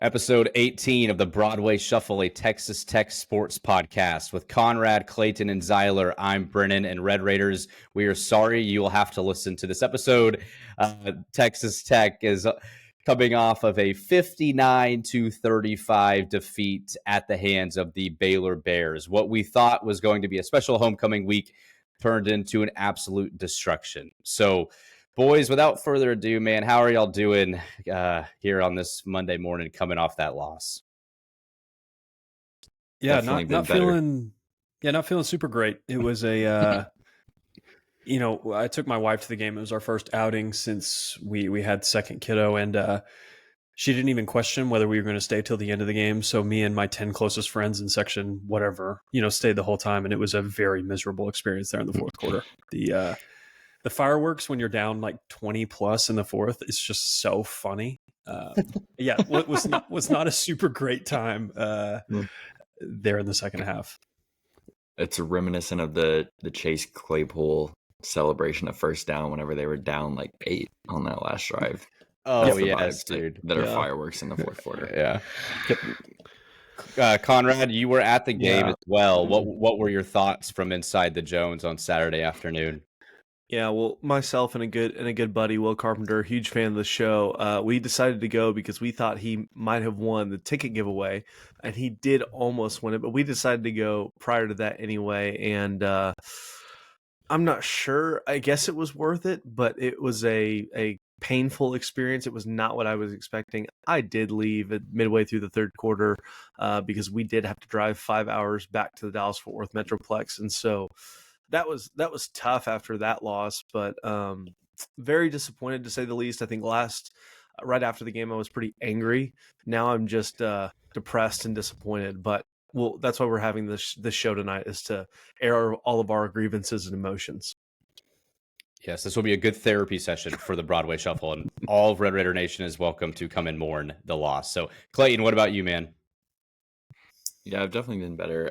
Episode 18 of the Broadway Shuffle, a Texas Tech sports podcast with Conrad, Clayton, and Zyler. I'm Brennan, and Red Raiders, we are sorry you will have to listen to this episode. Texas Tech is coming off of a 59-35 defeat at the hands of the Baylor Bears. What we thought was going to be a special homecoming week turned into an absolute destruction. So, boys, without further ado, man, how are y'all doing here on this Monday morning coming off that loss? Yeah, not feeling super great. It was a I took my wife to the game. It was our first outing since we had second kiddo, and she didn't even question whether we were going to stay till the end of the game. So me and my 10 closest friends in section whatever, stayed the whole time, and it was a very miserable experience there in the fourth quarter. The fireworks when you're down like 20 plus in the fourth, it's just so funny. Was not a super great time there in the second half. It's reminiscent of the Chase Claypool celebration of first down whenever they were down like 8 on that last drive. Oh, yes, dude. That are fireworks in the fourth quarter. Yeah. Conrad, you were at the game as well. What were your thoughts from inside the Jones on Saturday afternoon? Yeah, well, myself and a good buddy, Will Carpenter, huge fan of the show. We decided to go because we thought he might have won the ticket giveaway, and he did almost win it. But we decided to go prior to that anyway, and I'm not sure. I guess it was worth it, but it was a painful experience. It was not what I was expecting. I did leave at midway through the third quarter because we did have to drive 5 hours back to the Dallas-Fort Worth Metroplex, and so that was tough after that loss, but very disappointed to say the least. I think right after the game, I was pretty angry. Now I'm just depressed and disappointed. But that's why we're having this show tonight, is to air all of our grievances and emotions. Yes, this will be a good therapy session for the Broadway Shuffle, and all of Red Raider Nation is welcome to come and mourn the loss. So, Clayton, what about you, man? Yeah, I've definitely been better.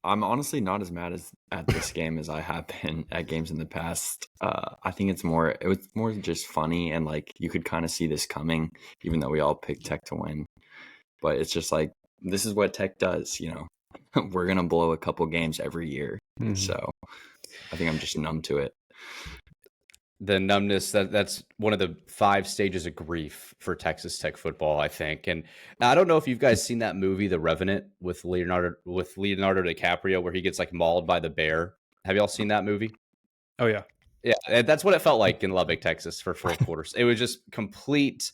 I'm honestly not as mad at this game as I have been at games in the past. I think it was more just funny, and like you could kind of see this coming, even though we all picked Tech to win. But it's just like, this is what Tech does, We're gonna blow a couple games every year. Mm-hmm. So I think I'm just numb to it. The numbness, that's one of the 5 stages of grief for Texas Tech football, I think. And I don't know if you guys seen that movie, The Revenant, with Leonardo DiCaprio, where he gets like mauled by the bear. Have y'all seen that movie? Oh yeah. Yeah, that's what it felt like in Lubbock, Texas for 4 quarters. It was just complete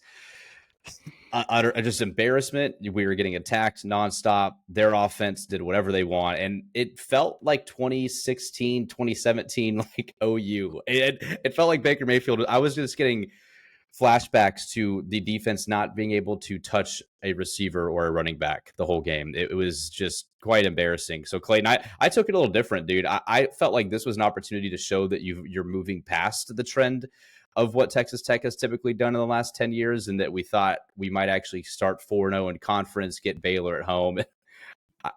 utter just embarrassment. We were getting attacked nonstop. Their offense did whatever they want, and it felt like 2016, 2017, like OU. It felt like Baker Mayfield. I was just getting flashbacks to the defense not being able to touch a receiver or a running back the whole game. It was just quite embarrassing. So, Clayton, I took it a little different, dude. I felt like this was an opportunity to show that you're moving past the trend of what Texas Tech has typically done in the last 10 years, and that we thought we might actually start 4-0 in conference, get Baylor at home.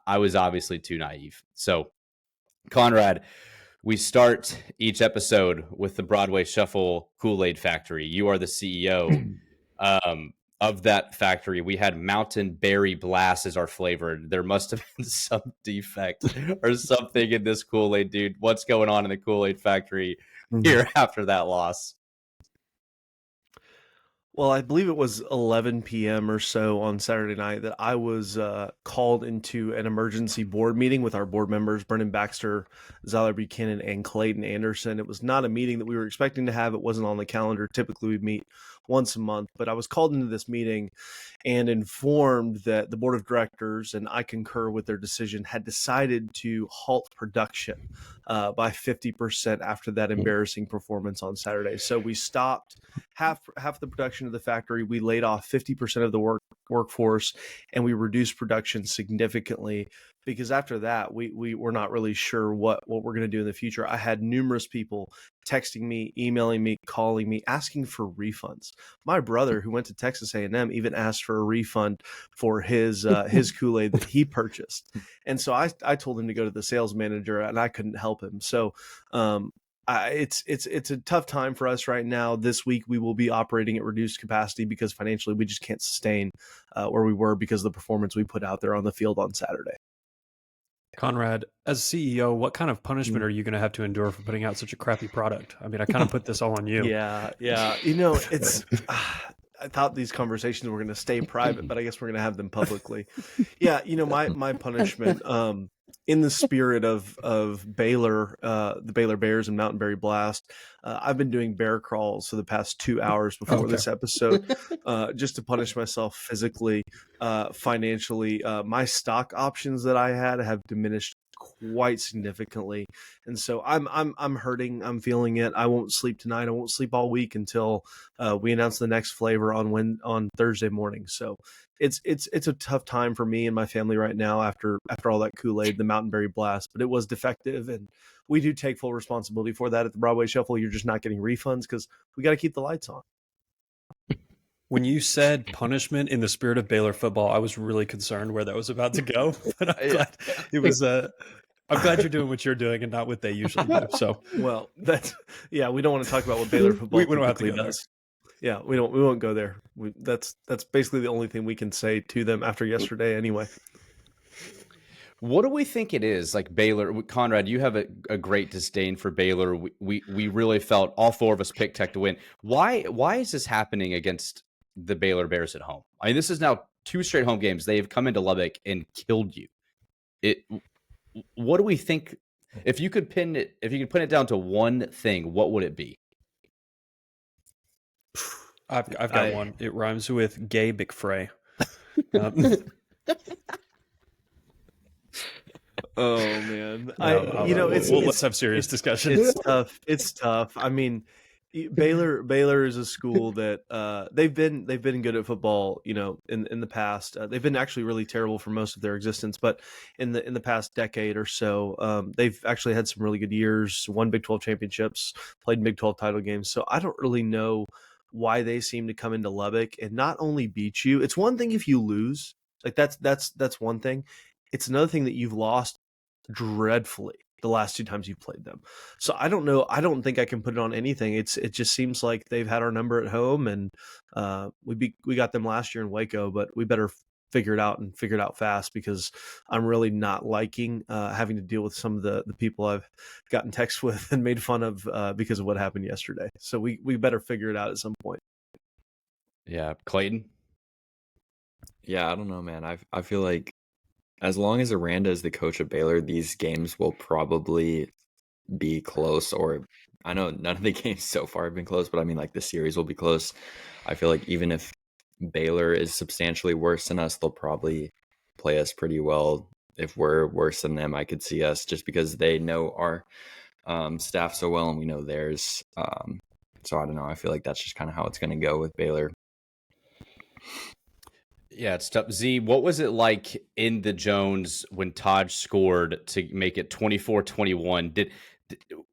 I was obviously too naive. So, Conrad, we start each episode with the Broadway Shuffle Kool-Aid Factory. You are the CEO of that factory. We had Mountain Berry Blast as our flavor. There must have been some defect or something in this Kool-Aid, dude. What's going on in the Kool-Aid Factory here after that loss? Well, I believe it was 11 p.m. or so on Saturday night that I was called into an emergency board meeting with our board members, Brennan Baxter, Zyler Buchanan, and Clayton Anderson. It was not a meeting that we were expecting to have. It wasn't on the calendar. Typically, we meet once a month, but I was called into this meeting and informed that the board of directors, and I concur with their decision, had decided to halt production by 50% after that embarrassing performance on Saturday. So we stopped half the production of the factory. We laid off 50% of the workforce, and we reduced production significantly, because after that we were not really sure what we're going to do in the future. I had numerous people texting me, emailing me, calling me, asking for refunds. My brother, who went to Texas A&M, even asked for a refund for his Kool-Aid that he purchased. And so I told him to go to the sales manager, and I couldn't help him. So it's a tough time for us right now. This week we will be operating at reduced capacity because financially we just can't sustain where we were because of the performance we put out there on the field on Saturday. Conrad, as CEO, what kind of punishment are you going to have to endure for putting out such a crappy product? I mean, I kind of put this all on you. Yeah. You know, it's. I thought these conversations were going to stay private, but I guess we're going to have them publicly. Yeah, you know, my punishment, in the spirit of Baylor, the Baylor Bears and Mountain Berry Blast, I've been doing bear crawls for the past 2 hours before this episode, just to punish myself physically, financially. My stock options that I had have diminished quite significantly, and so I'm hurting. I'm feeling it. I won't sleep tonight. I won't sleep all week until we announce the next flavor on Thursday morning. So it's a tough time for me and my family right now after all that Kool-Aid, the Mountain Berry Blast, but it was defective, and we do take full responsibility for that at the Broadway Shuffle. You're just not getting refunds because we got to keep the lights on. When you said punishment in the spirit of Baylor football, I was really concerned where that was about to go. But I'm glad it was. I'm glad you're doing what you're doing and not what they usually do. So, well, we don't want to talk about what Baylor football we don't have to go does. There. Yeah, we won't go there. That's basically the only thing we can say to them after yesterday, anyway. What do we think it is? Like Baylor, Conrad, you have a great disdain for Baylor. We really felt all four of us picked Tech to win. Why is this happening against the Baylor Bears at home? I mean, this is now 2 straight home games. They have come into Lubbock and killed you. What do we think? If you could pin it down to one thing, what would it be? I've got one. It rhymes with gay McFrey. Oh man, let's have serious discussion. It's tough. I mean, Baylor is a school that they've been good at football. You know, in the past, they've been actually really terrible for most of their existence. But in the past decade or so, they've actually had some really good years. Won Big 12 championships, played in Big 12 title games. So I don't really know why they seem to come into Lubbock and not only beat you. It's one thing if you lose, like that's one thing. It's another thing that you've lost dreadfully the last 2 times you've played them. So I don't know. I don't think I can put it on anything. It just seems like they've had our number at home, and we got them last year in Waco, but we better figure it out fast, because I'm really not liking having to deal with some of the people I've gotten text with and made fun of because of what happened yesterday. So we better figure it out at some point. Yeah, Clayton. Yeah, I don't know, man. I feel like as long as Aranda is the coach of Baylor, these games will probably be close. Or I know none of the games so far have been close, but I mean, like, the series will be close. I feel like even if Baylor is substantially worse than us, they'll probably play us pretty well. If we're worse than them, I could see us, just because they know our staff so well and we know theirs. So I don't know. I feel like that's just kind of how it's going to go with Baylor. Yeah, it's tough. Z, what was it like in the Jones when Todd scored to make it 24-21?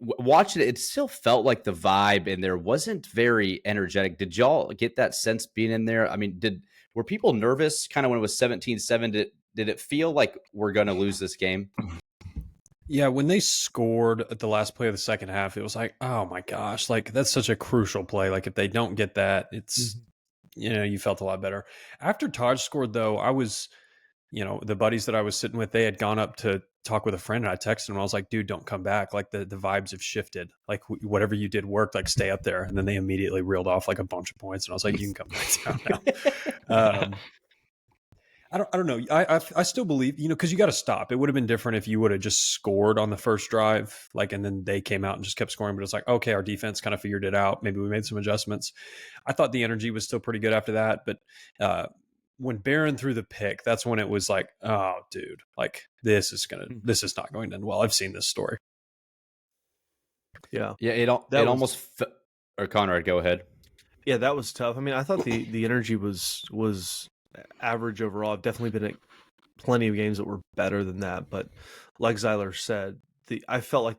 Watching it, it still felt like the vibe in there wasn't very energetic. Did y'all get that sense being in there? I mean, were people nervous kind of when it was 17-7? Did it feel like we're going to lose this game? Yeah, when they scored at the last play of the second half, it was like, oh my gosh, like that's such a crucial play. Like if they don't get that, it's... you felt a lot better. After Taj scored, though, I was, the buddies that I was sitting with, they had gone up to talk with a friend, and I texted them. I was like, dude, don't come back. Like the vibes have shifted. Like whatever you did worked, like stay up there. And then they immediately reeled off like a bunch of points. And I was like, you can come back down now. I don't know. I still believe, because you got to stop. It would have been different if you would have just scored on the first drive, and then they came out and just kept scoring. But it's like, okay, our defense kind of figured it out. Maybe we made some adjustments. I thought the energy was still pretty good after that. But when Barron threw the pick, that's when it was like, oh, dude, like this is not going to end well. I've seen this story. Yeah. Yeah. Or Conrad, go ahead. Yeah, that was tough. I mean, I thought the energy was average overall. I've definitely been at plenty of games that were better than that, but like Zyler said, I felt like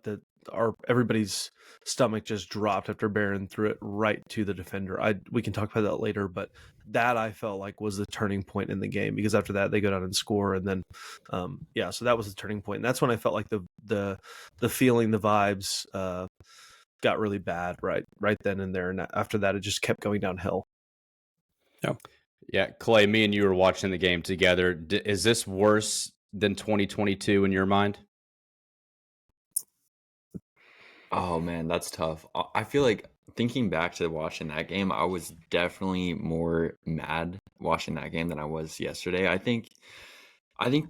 everybody's stomach just dropped after Barron threw it right to the defender. We can talk about that later, but that I felt like was the turning point in the game, because after that they go down and score, and then so that was the turning point. And that's when I felt like the feeling, the vibes got really bad right then and there, and after that it just kept going downhill. Yeah, Clay, me and you were watching the game together. Is this worse than 2022 in your mind? Oh man, that's tough. I feel like thinking back to watching that game, I was definitely more mad watching that game than I was yesterday. I think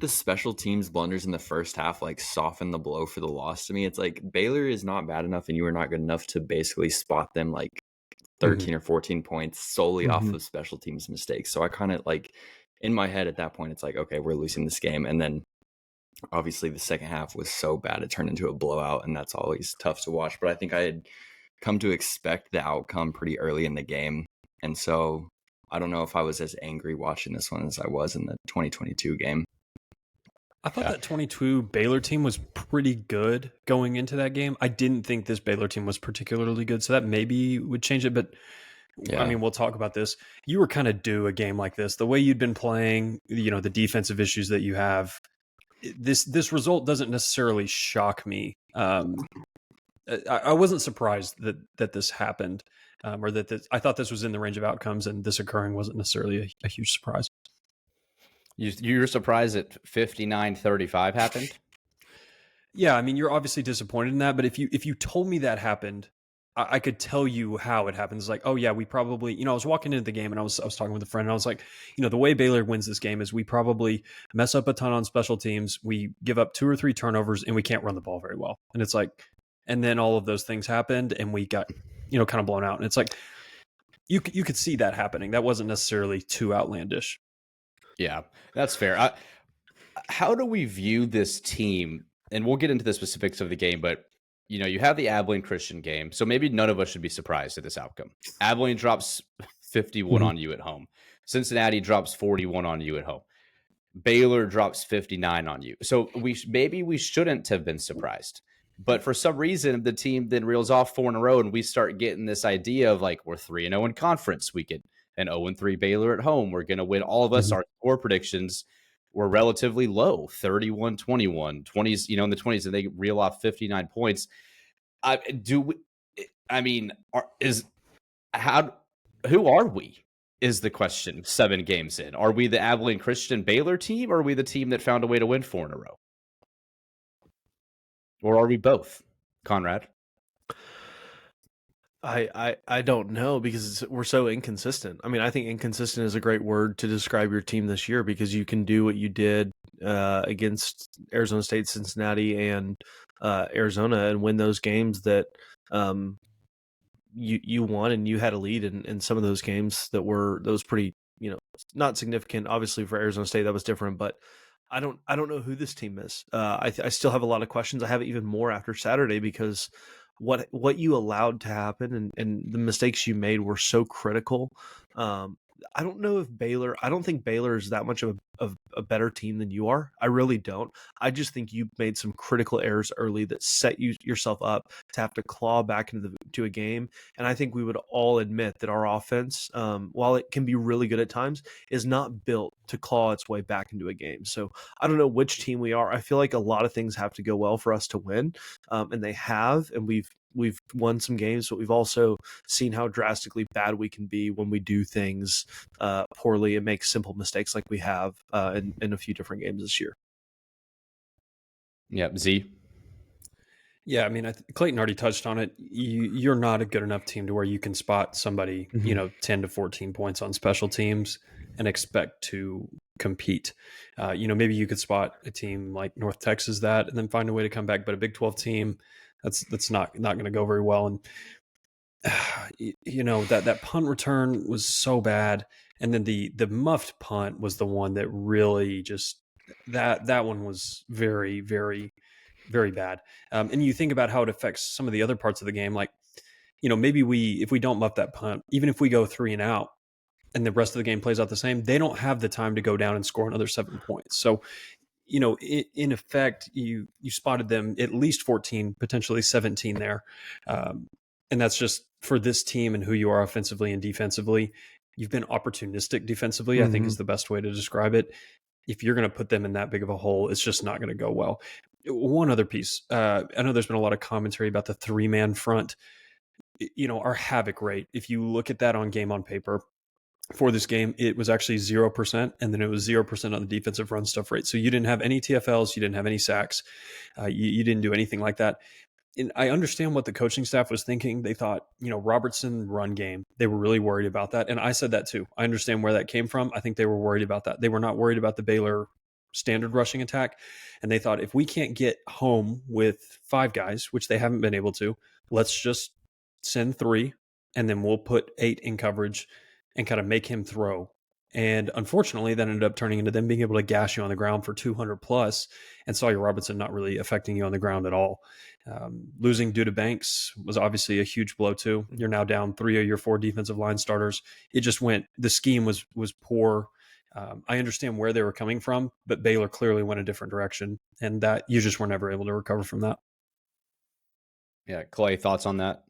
the special teams blunders in the first half like softened the blow for the loss to me. It's like Baylor is not bad enough and you were not good enough to basically spot them like 13 or 14 points solely off of special teams mistakes. So I kind of like in my head at that point, it's like, okay, we're losing this game. And then obviously the second half was so bad it turned into a blowout, and that's always tough to watch. But I think I had come to expect the outcome pretty early in the game. And so I don't know if I was as angry watching this one as I was in the 2022 game. I thought that 22 Baylor team was pretty good going into that game. I didn't think this Baylor team was particularly good, so that maybe would change it. But I mean, we'll talk about this. You were kind of due a game like this. The way you'd been playing, you know, the defensive issues that you have, this result doesn't necessarily shock me. I wasn't surprised that this happened, or that I thought this was in the range of outcomes, and this occurring wasn't necessarily a huge surprise. You're surprised that 59-35 happened? Yeah, I mean, you're obviously disappointed in that, but if you told me that happened, I could tell you how it happens. Like, oh yeah, we probably, you know, I was walking into the game and I was talking with a friend and I was like, you know, the way Baylor wins this game is we probably mess up a ton on special teams. We give up 2 or 3 turnovers and we can't run the ball very well. And it's like, and then all of those things happened and we got, you know, kind of blown out. And it's like, you could see that happening. That wasn't necessarily too outlandish. Yeah, that's fair. How do we view this team? And we'll get into the specifics of the game, but you know, you have the Abilene Christian game, so maybe none of us should be surprised at this outcome. Abilene drops 51 on you at home. Cincinnati drops 41 on you at home. Baylor drops 59 on you. So we shouldn't have been surprised. But for some reason, the team then reels off 4 in a row, and we start getting this idea of like, we're 3-0 in conference. We get an 0-3 Baylor at home. We're going to win all of us. Our score predictions were relatively low, 31-21, 20s, you know, in the 20s, and they reel off 59 points. Who are we is the question 7 games in. Are we the Abilene Christian Baylor team, or are we the team that found a way to win 4 in a row? Or are we both, Conrad? I don't know, because we're so inconsistent. I mean, I think inconsistent is a great word to describe your team this year, because you can do what you did against Arizona State, Cincinnati, and Arizona, and win those games that you won, and you had a lead in some of those games that was pretty, you know, not significant. Obviously for Arizona State that was different, but I don't know who this team is. I still have a lot of questions. I have even more after Saturday, because what you allowed to happen and the mistakes you made were so critical. I don't know if I don't think Baylor is that much of a better team than you are. I really don't. I just think you made some critical errors early that set yourself up to have to claw back into a game. And I think we would all admit that our offense, while it can be really good at times, is not built to claw its way back into a game. So I don't know which team we are. I feel like a lot of things have to go well for us to win. And they have, and we've won some games, but we've also seen how drastically bad we can be when we do things poorly and make simple mistakes like we have in a few different games this year. Yeah, Z. Yeah, I mean, Clayton already touched on it. You're not a good enough team to where you can spot somebody, you know, 10 to 14 points on special teams and expect to compete. You know, maybe you could spot a team like North Texas that and then find a way to come back, but a Big 12 team, that's not going to go very well. And you know, that punt return was so bad, and then the muffed punt was the one that really just that one was very, very, very bad. And you think about how it affects some of the other parts of the game, like, you know, maybe if we don't muff that punt, even if we go 3 and out and the rest of the game plays out the same, they don't have the time to go down and score another 7 points. So, you know, in effect, you spotted them at least 14, potentially 17 there. And that's just for this team and who you are offensively and defensively. You've been opportunistic defensively, I think is the best way to describe it. If you're going to put them in that big of a hole, it's just not going to go well. One other piece. I know there's been a lot of commentary about the 3-man front. our havoc rate, if you look at that on game on paper for this game, it was actually 0%. And then it was 0% on the defensive run stuff rate. So you didn't have any TFLs. You didn't have any sacks. You didn't do anything like that. And I understand what the coaching staff was thinking. They thought, Robertson run game. They were really worried about that. And I said that too. I understand where that came from. I think they were worried about that. They were not worried about the Baylor standard rushing attack. And they thought, if we can't get home with 5 guys, which they haven't been able to, let's just send 3 and then we'll put 8 in coverage and kind of make him throw. And unfortunately, that ended up turning into them being able to gash you on the ground for 200 plus, and Sawyer Robertson not really affecting you on the ground at all. Losing due to Banks was obviously a huge blow too. You're now down 3 of your 4 defensive line starters. It just the scheme was poor. I understand where they were coming from, but Baylor clearly went a different direction, and that you just were never able to recover from that. Yeah, Clay, thoughts on that?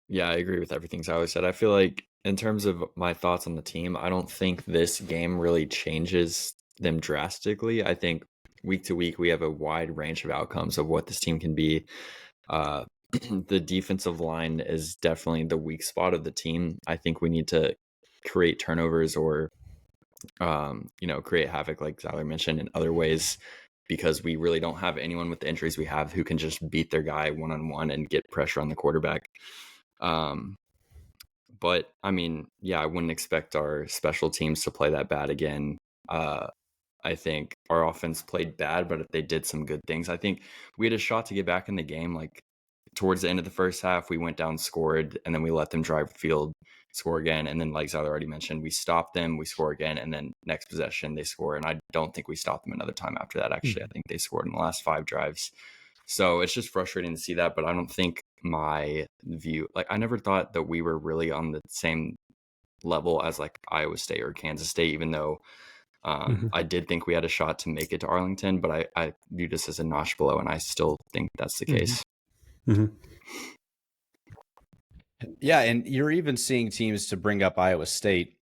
Yeah, I agree with everything Zyler said. I feel like in terms of my thoughts on the team, I don't think this game really changes them drastically. I think week to week, we have a wide range of outcomes of what this team can be. The defensive line is definitely the weak spot of the team. I think we need to create turnovers or, create havoc, like Zyler mentioned, in other ways, because we really don't have anyone with the injuries we have who can just beat their guy one-on-one and get pressure on the quarterback. But I mean, yeah, I wouldn't expect our special teams to play that bad again. I think our offense played bad, but they did some good things. I think we had a shot to get back in the game. Like towards the end of the first half, we went down, scored, and then we let them drive the field, score again. And then, like Zyler already mentioned, we stopped them, we score again, and then next possession they score. And I don't think we stopped them another time after that. Actually, I think they scored in the last 5 drives. So it's just frustrating to see that, but I don't think my view, like I never thought that we were really on the same level as like Iowa State or Kansas State, even though I did think we had a shot to make it to Arlington, but I view this as a notch below, and I still think that's the case. Yeah, and you're even seeing teams, to bring up Iowa State,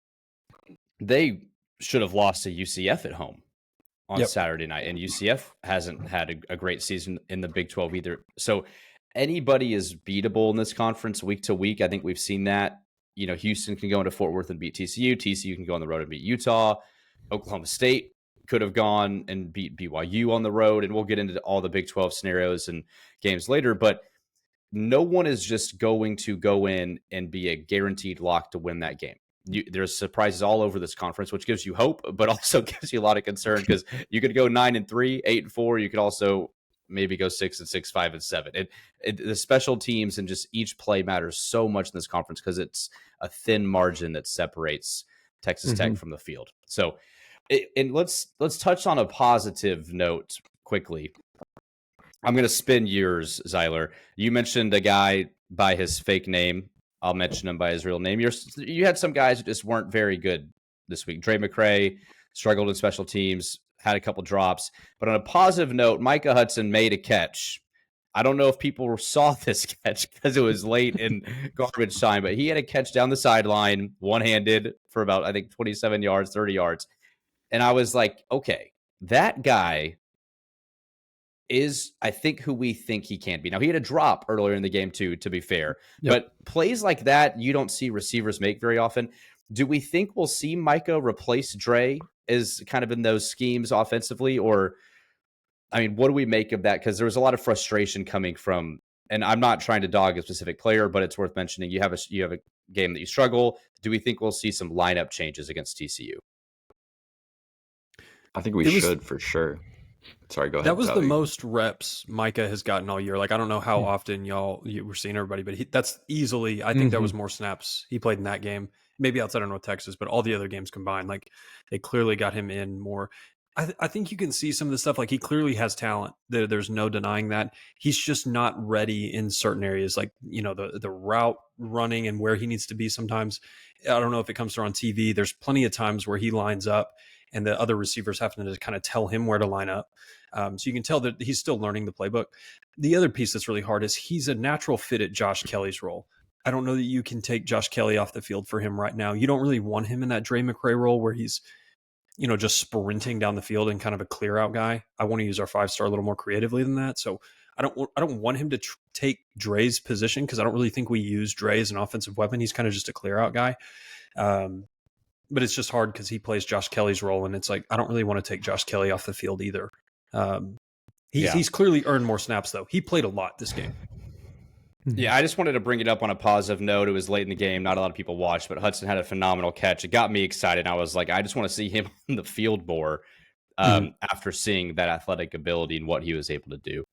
they should have lost to UCF at home on Saturday night, and UCF hasn't had a great season in the Big 12 either. So anybody is beatable in this conference week to week. I think we've seen that. Houston can go into Fort Worth and beat TCU. TCU can go on the road and beat Utah. Oklahoma State could have gone and beat BYU on the road, and we'll get into all the Big 12 scenarios and games later, but no one is just going to go in and be a guaranteed lock to win that game. There's surprises all over this conference, which gives you hope, but also gives you a lot of concern, because you could go 9-3, 8-4. You could also maybe go 6-6, 5-7. The special teams and just each play matters so much in this conference, because it's a thin margin that separates Texas Tech from the field. So, and let's touch on a positive note quickly. I'm going to spin yours, Zyler. You mentioned a guy by his fake name. I'll mention him by his real name. You had some guys who just weren't very good this week. Dre McCray struggled in special teams, had a couple drops. But on a positive note, Micah Hudson made a catch. I don't know if people saw this catch because it was late in garbage time, but he had a catch down the sideline, one-handed, for about, I think, 27 yards, 30 yards. And I was like, okay, that guy is, I think, who we think he can be. Now, he had a drop earlier in the game, too, to be fair. Yep. But plays like that, you don't see receivers make very often. Do we think we'll see Micah replace Dre as kind of in those schemes offensively? Or, I mean, what do we make of that? Because there was a lot of frustration coming from, and I'm not trying to dog a specific player, but it's worth mentioning, you have a game that you struggle. Do we think we'll see some lineup changes against TCU? I think we should, for sure. Sorry, go ahead. That was the most reps Micah has gotten all year. Like, I don't know how often you were seeing everybody, but that's easily, I think that was more snaps he played in that game. Maybe outside of North Texas, but all the other games combined, like, they clearly got him in more. I think you can see some of the stuff. Like, he clearly has talent. There's no denying that. He's just not ready in certain areas, like, the route running and where he needs to be sometimes. I don't know if it comes through on TV. There's plenty of times where he lines up and the other receivers have to kind of tell him where to line up. So you can tell that he's still learning the playbook. The other piece that's really hard is he's a natural fit at Josh Kelly's role. I don't know that you can take Josh Kelly off the field for him right now. You don't really want him in that Dre McCray role where he's, just sprinting down the field and kind of a clear out guy. I want to use our 5-star a little more creatively than that. So I don't want him to take Dre's position because I don't really think we use Dre as an offensive weapon. He's kind of just a clear out guy. But it's just hard because he plays Josh Kelly's role, and it's like I don't really want to take Josh Kelly off the field either. He's clearly earned more snaps though. He played a lot this game. Yeah, I just wanted to bring it up on a positive note. It was late in the game. Not a lot of people watched, but Hudson had a phenomenal catch. It got me excited. I was like, I just want to see him on the field more after seeing that athletic ability and what he was able to do.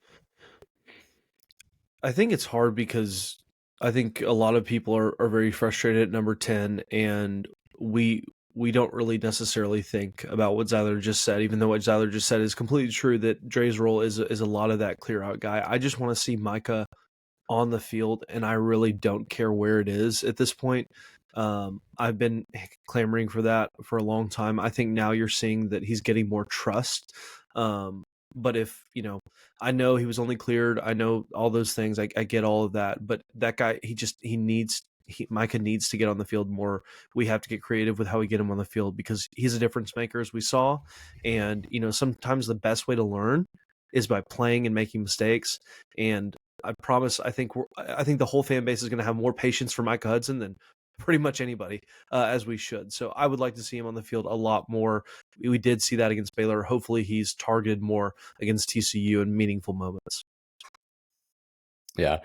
I think it's hard because I think a lot of people are very frustrated at number 10, and we don't really necessarily think about what Zyler just said, even though what Zyler just said is completely true, that Dre's role is a lot of that clear out guy. I just want to see Micah on the field, and I really don't care where it is at this point. I've been clamoring for that for a long time. I think now you're seeing that he's getting more trust. But if, I know he was only cleared, I know all those things, I get all of that, but that guy, Micah needs to get on the field more. We have to get creative with how we get him on the field because he's a difference maker, as we saw. And, sometimes the best way to learn is by playing and making mistakes. And I promise, I think the whole fan base is going to have more patience for Micah Hudson than pretty much anybody, as we should. So I would like to see him on the field a lot more. We did see that against Baylor. Hopefully he's targeted more against TCU in meaningful moments. Yeah.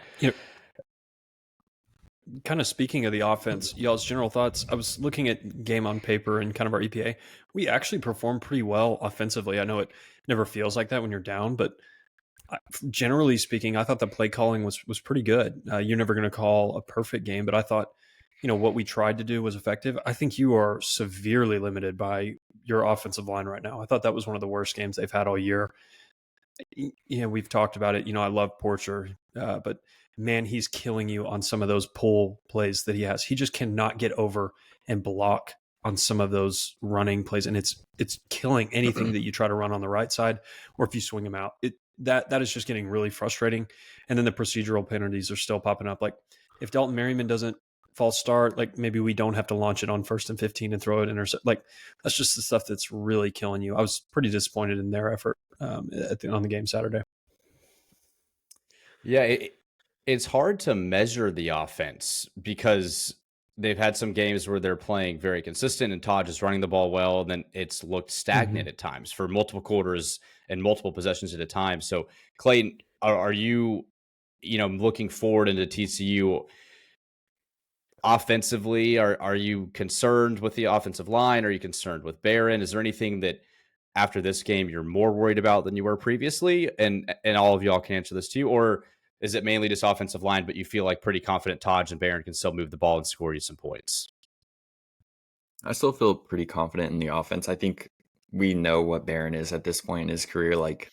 Kind of speaking of the offense, y'all's general thoughts. I was looking at game on paper and kind of our EPA. We actually performed pretty well offensively. I know it never feels like that when you're down, but generally speaking, I thought the play calling was pretty good. You're never going to call a perfect game, but I thought, what we tried to do was effective. I think you are severely limited by your offensive line right now. I thought that was one of the worst games they've had all year. We've talked about it. I love Porcher, but man, he's killing you on some of those pull plays that he has. He just cannot get over and block on some of those running plays, and it's killing anything that you try to run on the right side or if you swing him out. That is just getting really frustrating. And then the procedural penalties are still popping up. Like if Dalton Merriman doesn't false start, like maybe we don't have to launch it on 1st and 15 and throw it intercept. Like that's just the stuff that's really killing you. I was pretty disappointed in their effort on the game Saturday. Yeah, it's hard to measure the offense because they've had some games where they're playing very consistent and Todd is running the ball well, and then it's looked stagnant at times for multiple quarters and multiple possessions at a time. So Clayton, are you, looking forward into TCU offensively? Are you concerned with the offensive line? Are you concerned with Barron? Is there anything that after this game you're more worried about than you were previously? And all of y'all can answer this too, or is it mainly just offensive line, but you feel like pretty confident Taj and Barron can still move the ball and score you some points? I still feel pretty confident in the offense. I think we know what Barron is at this point in his career. Like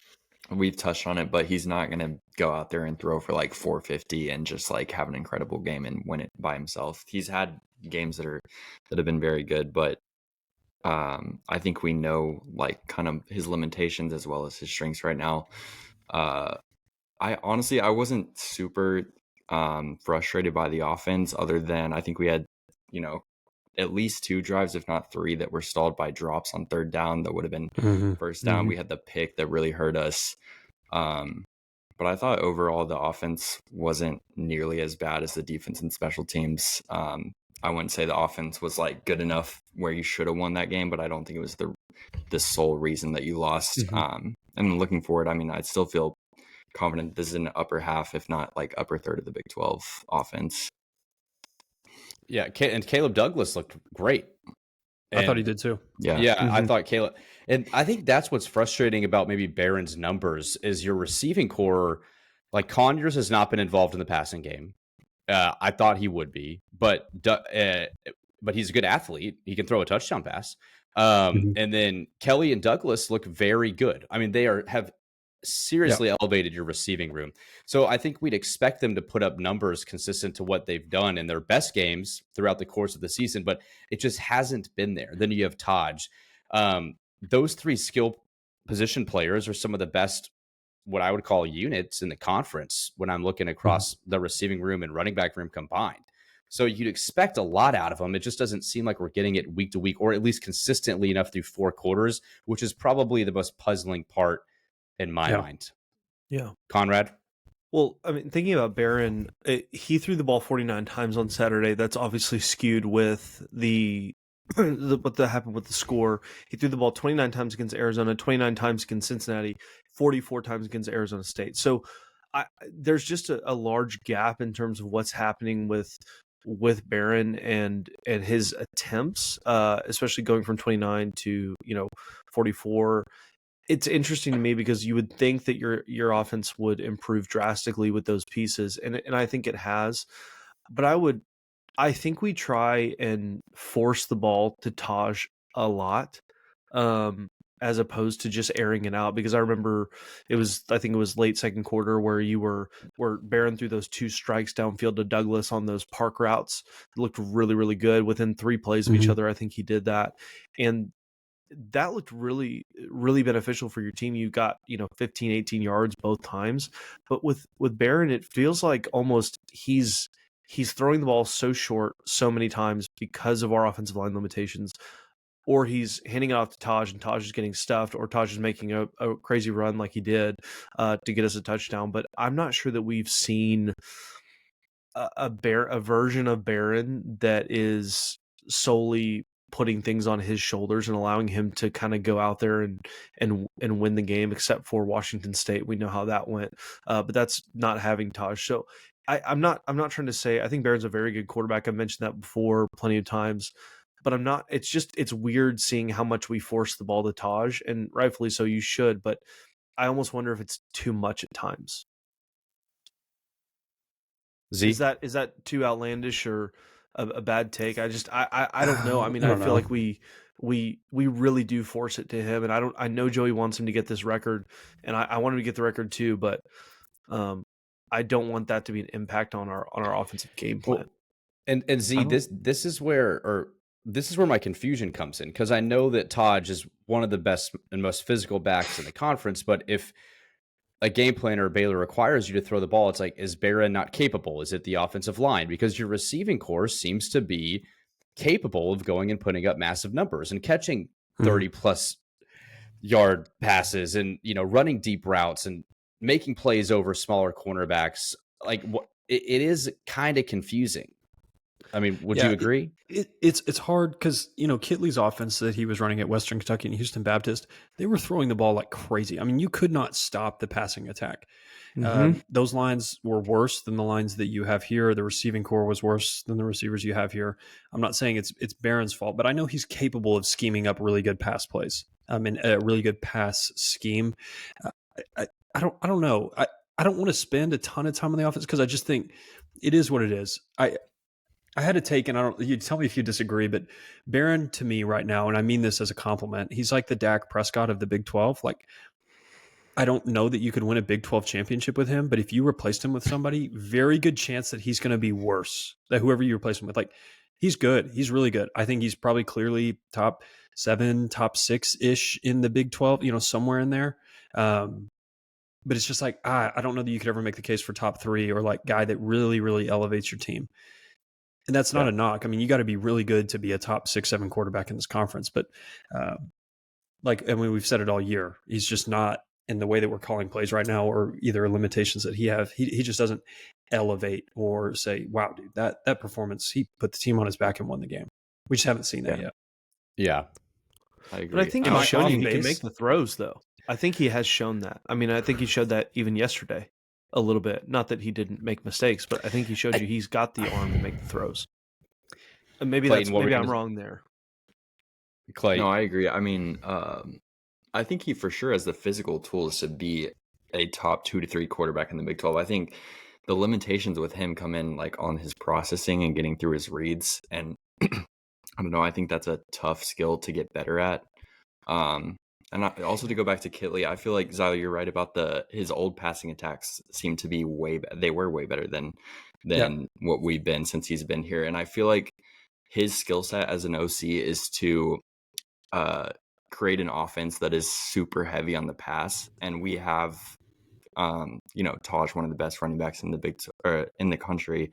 we've touched on it, but he's not going to go out there and throw for like 450 and just like have an incredible game and win it by himself. He's had games that have been very good, but I think we know like kind of his limitations as well as his strengths right now. I wasn't super frustrated by the offense, other than I think we had, at least 2 drives, if not 3, that were stalled by drops on 3rd down that would have been first down. We had the pick that really hurt us. But I thought overall the offense wasn't nearly as bad as the defense and special teams. I wouldn't say the offense was like good enough where you should have won that game, but I don't think it was the sole reason that you lost. And looking forward, I'd still feel confident this is an upper half, if not like upper third of the Big 12 offense. Yeah, and Caleb Douglas looked great. I thought he did too. Yeah, I thought Caleb, and I think that's what's frustrating about maybe Barron's numbers is your receiving core. Like Conyers has not been involved in the passing game. I thought he would be, but he's a good athlete. He can throw a touchdown pass. And then Kelly and Douglas look very good. They have seriously elevated your receiving room. So I think we'd expect them to put up numbers consistent to what they've done in their best games throughout the course of the season, but it just hasn't been there. Then you have Taj. Those 3 skill position players are some of the best, what I would call units in the conference when I'm looking across the receiving room and running back room combined. So you'd expect a lot out of them. It just doesn't seem like we're getting it week to week, or at least consistently enough through 4 quarters, which is probably the most puzzling part in my mind. Yeah. Conrad? Well, I mean, thinking about Barron, he threw the ball 49 times on Saturday. That's obviously skewed with what happened with the score. He threw the ball 29 times against Arizona, 29 times against Cincinnati, 44 times against Arizona State. So there's just a large gap in terms of what's happening with Barron and his attempts, especially going from 29 to 44. It's interesting to me because you would think that your offense would improve drastically with those pieces, and I think it has. But I think we try and force the ball to Taj a lot, as opposed to just airing it out. Because I remember I think it was late second quarter where Barron threw those 2 strikes downfield to Douglas on those park routes. It looked really, really good within 3 plays of each other. I think he did that, and that looked really, really beneficial for your team. You got 15, 18 yards both times. But with Barron, it feels like almost he's throwing the ball so short so many times because of our offensive line limitations, or he's handing it off to Taj and Taj is getting stuffed, or Taj is making a crazy run like he did to get us a touchdown. But I'm not sure that we've seen a version of Barron that is solely putting things on his shoulders and allowing him to kind of go out there and win the game, except for Washington State. We know how that went, but that's not having Taj. So I'm not trying to say I think Barron's a very good quarterback. I've mentioned that before plenty of times, but I'm not. It's weird seeing how much we force the ball to Taj, and rightfully so. You should, but I almost wonder if it's too much at times. Z? Is that too outlandish or a bad take? I don't know. I mean, I feel like we really do force it to him, and I know Joey wants him to get this record, and I want him to get the record too, but I don't want that to be an impact on our offensive game plan. Well, and Z, this is where my confusion comes in, because I know that Taj is one of the best and most physical backs in the conference, but if a game plan or Baylor requires you to throw the ball, it's like, is Barron not capable? Is it the offensive line? Because your receiving core seems to be capable of going and putting up massive numbers and catching 30 plus yard passes and, running deep routes and making plays over smaller cornerbacks. Like, it is kind of confusing. I mean, would you agree? It's hard because, Kitley's offense that he was running at Western Kentucky and Houston Baptist, they were throwing the ball like crazy. I mean, you could not stop the passing attack. Those lines were worse than the lines that you have here. The receiving core was worse than the receivers you have here. I'm not saying it's Barron's fault, but I know he's capable of scheming up really good pass plays. I mean, a really good pass scheme. I don't know. I don't want to spend a ton of time on the offense because I just think it is what it is. I had a take, and you tell me if you disagree, but Barron to me right now, and I mean this as a compliment, he's like the Dak Prescott of the Big 12. Like, I don't know that you could win a Big 12 championship with him, but if you replaced him with somebody, very good chance that he's going to be worse than whoever you replace him with. Like, he's good. He's really good. I think he's probably clearly top 7, top 6-ish in the Big 12, somewhere in there. But it's just like, I don't know that you could ever make the case for top 3 or like guy that really, really elevates your team. And that's not a knock. I mean, you got to be really good to be a top 6, 7 quarterback in this conference. But we've said it all year. He's just not in the way that we're calling plays right now, or either limitations that he have. He just doesn't elevate or say, wow, dude, that performance, he put the team on his back and won the game. We just haven't seen that yet. Yeah. I agree. But I think he's shown he can make the throws, though. I think he has shown that. I mean, I think he showed that even yesterday. A little bit. Not that he didn't make mistakes, but I think he showed you he's got the arm to make the throws. And maybe I'm wrong there. Clay. No, I agree. I mean, I think he for sure has the physical tools to be a top 2 to 3 quarterback in the Big 12. I think the limitations with him come in like on his processing and getting through his reads. And I don't know, I think that's a tough skill to get better at. And also to go back to Kitley, I feel like, Zyler, you're right about his old passing attacks seem to be they were way better than what we've been since he's been here. And I feel like his skill set as an OC is to create an offense that is super heavy on the pass. And we have, Taj, one of the best running backs in the country.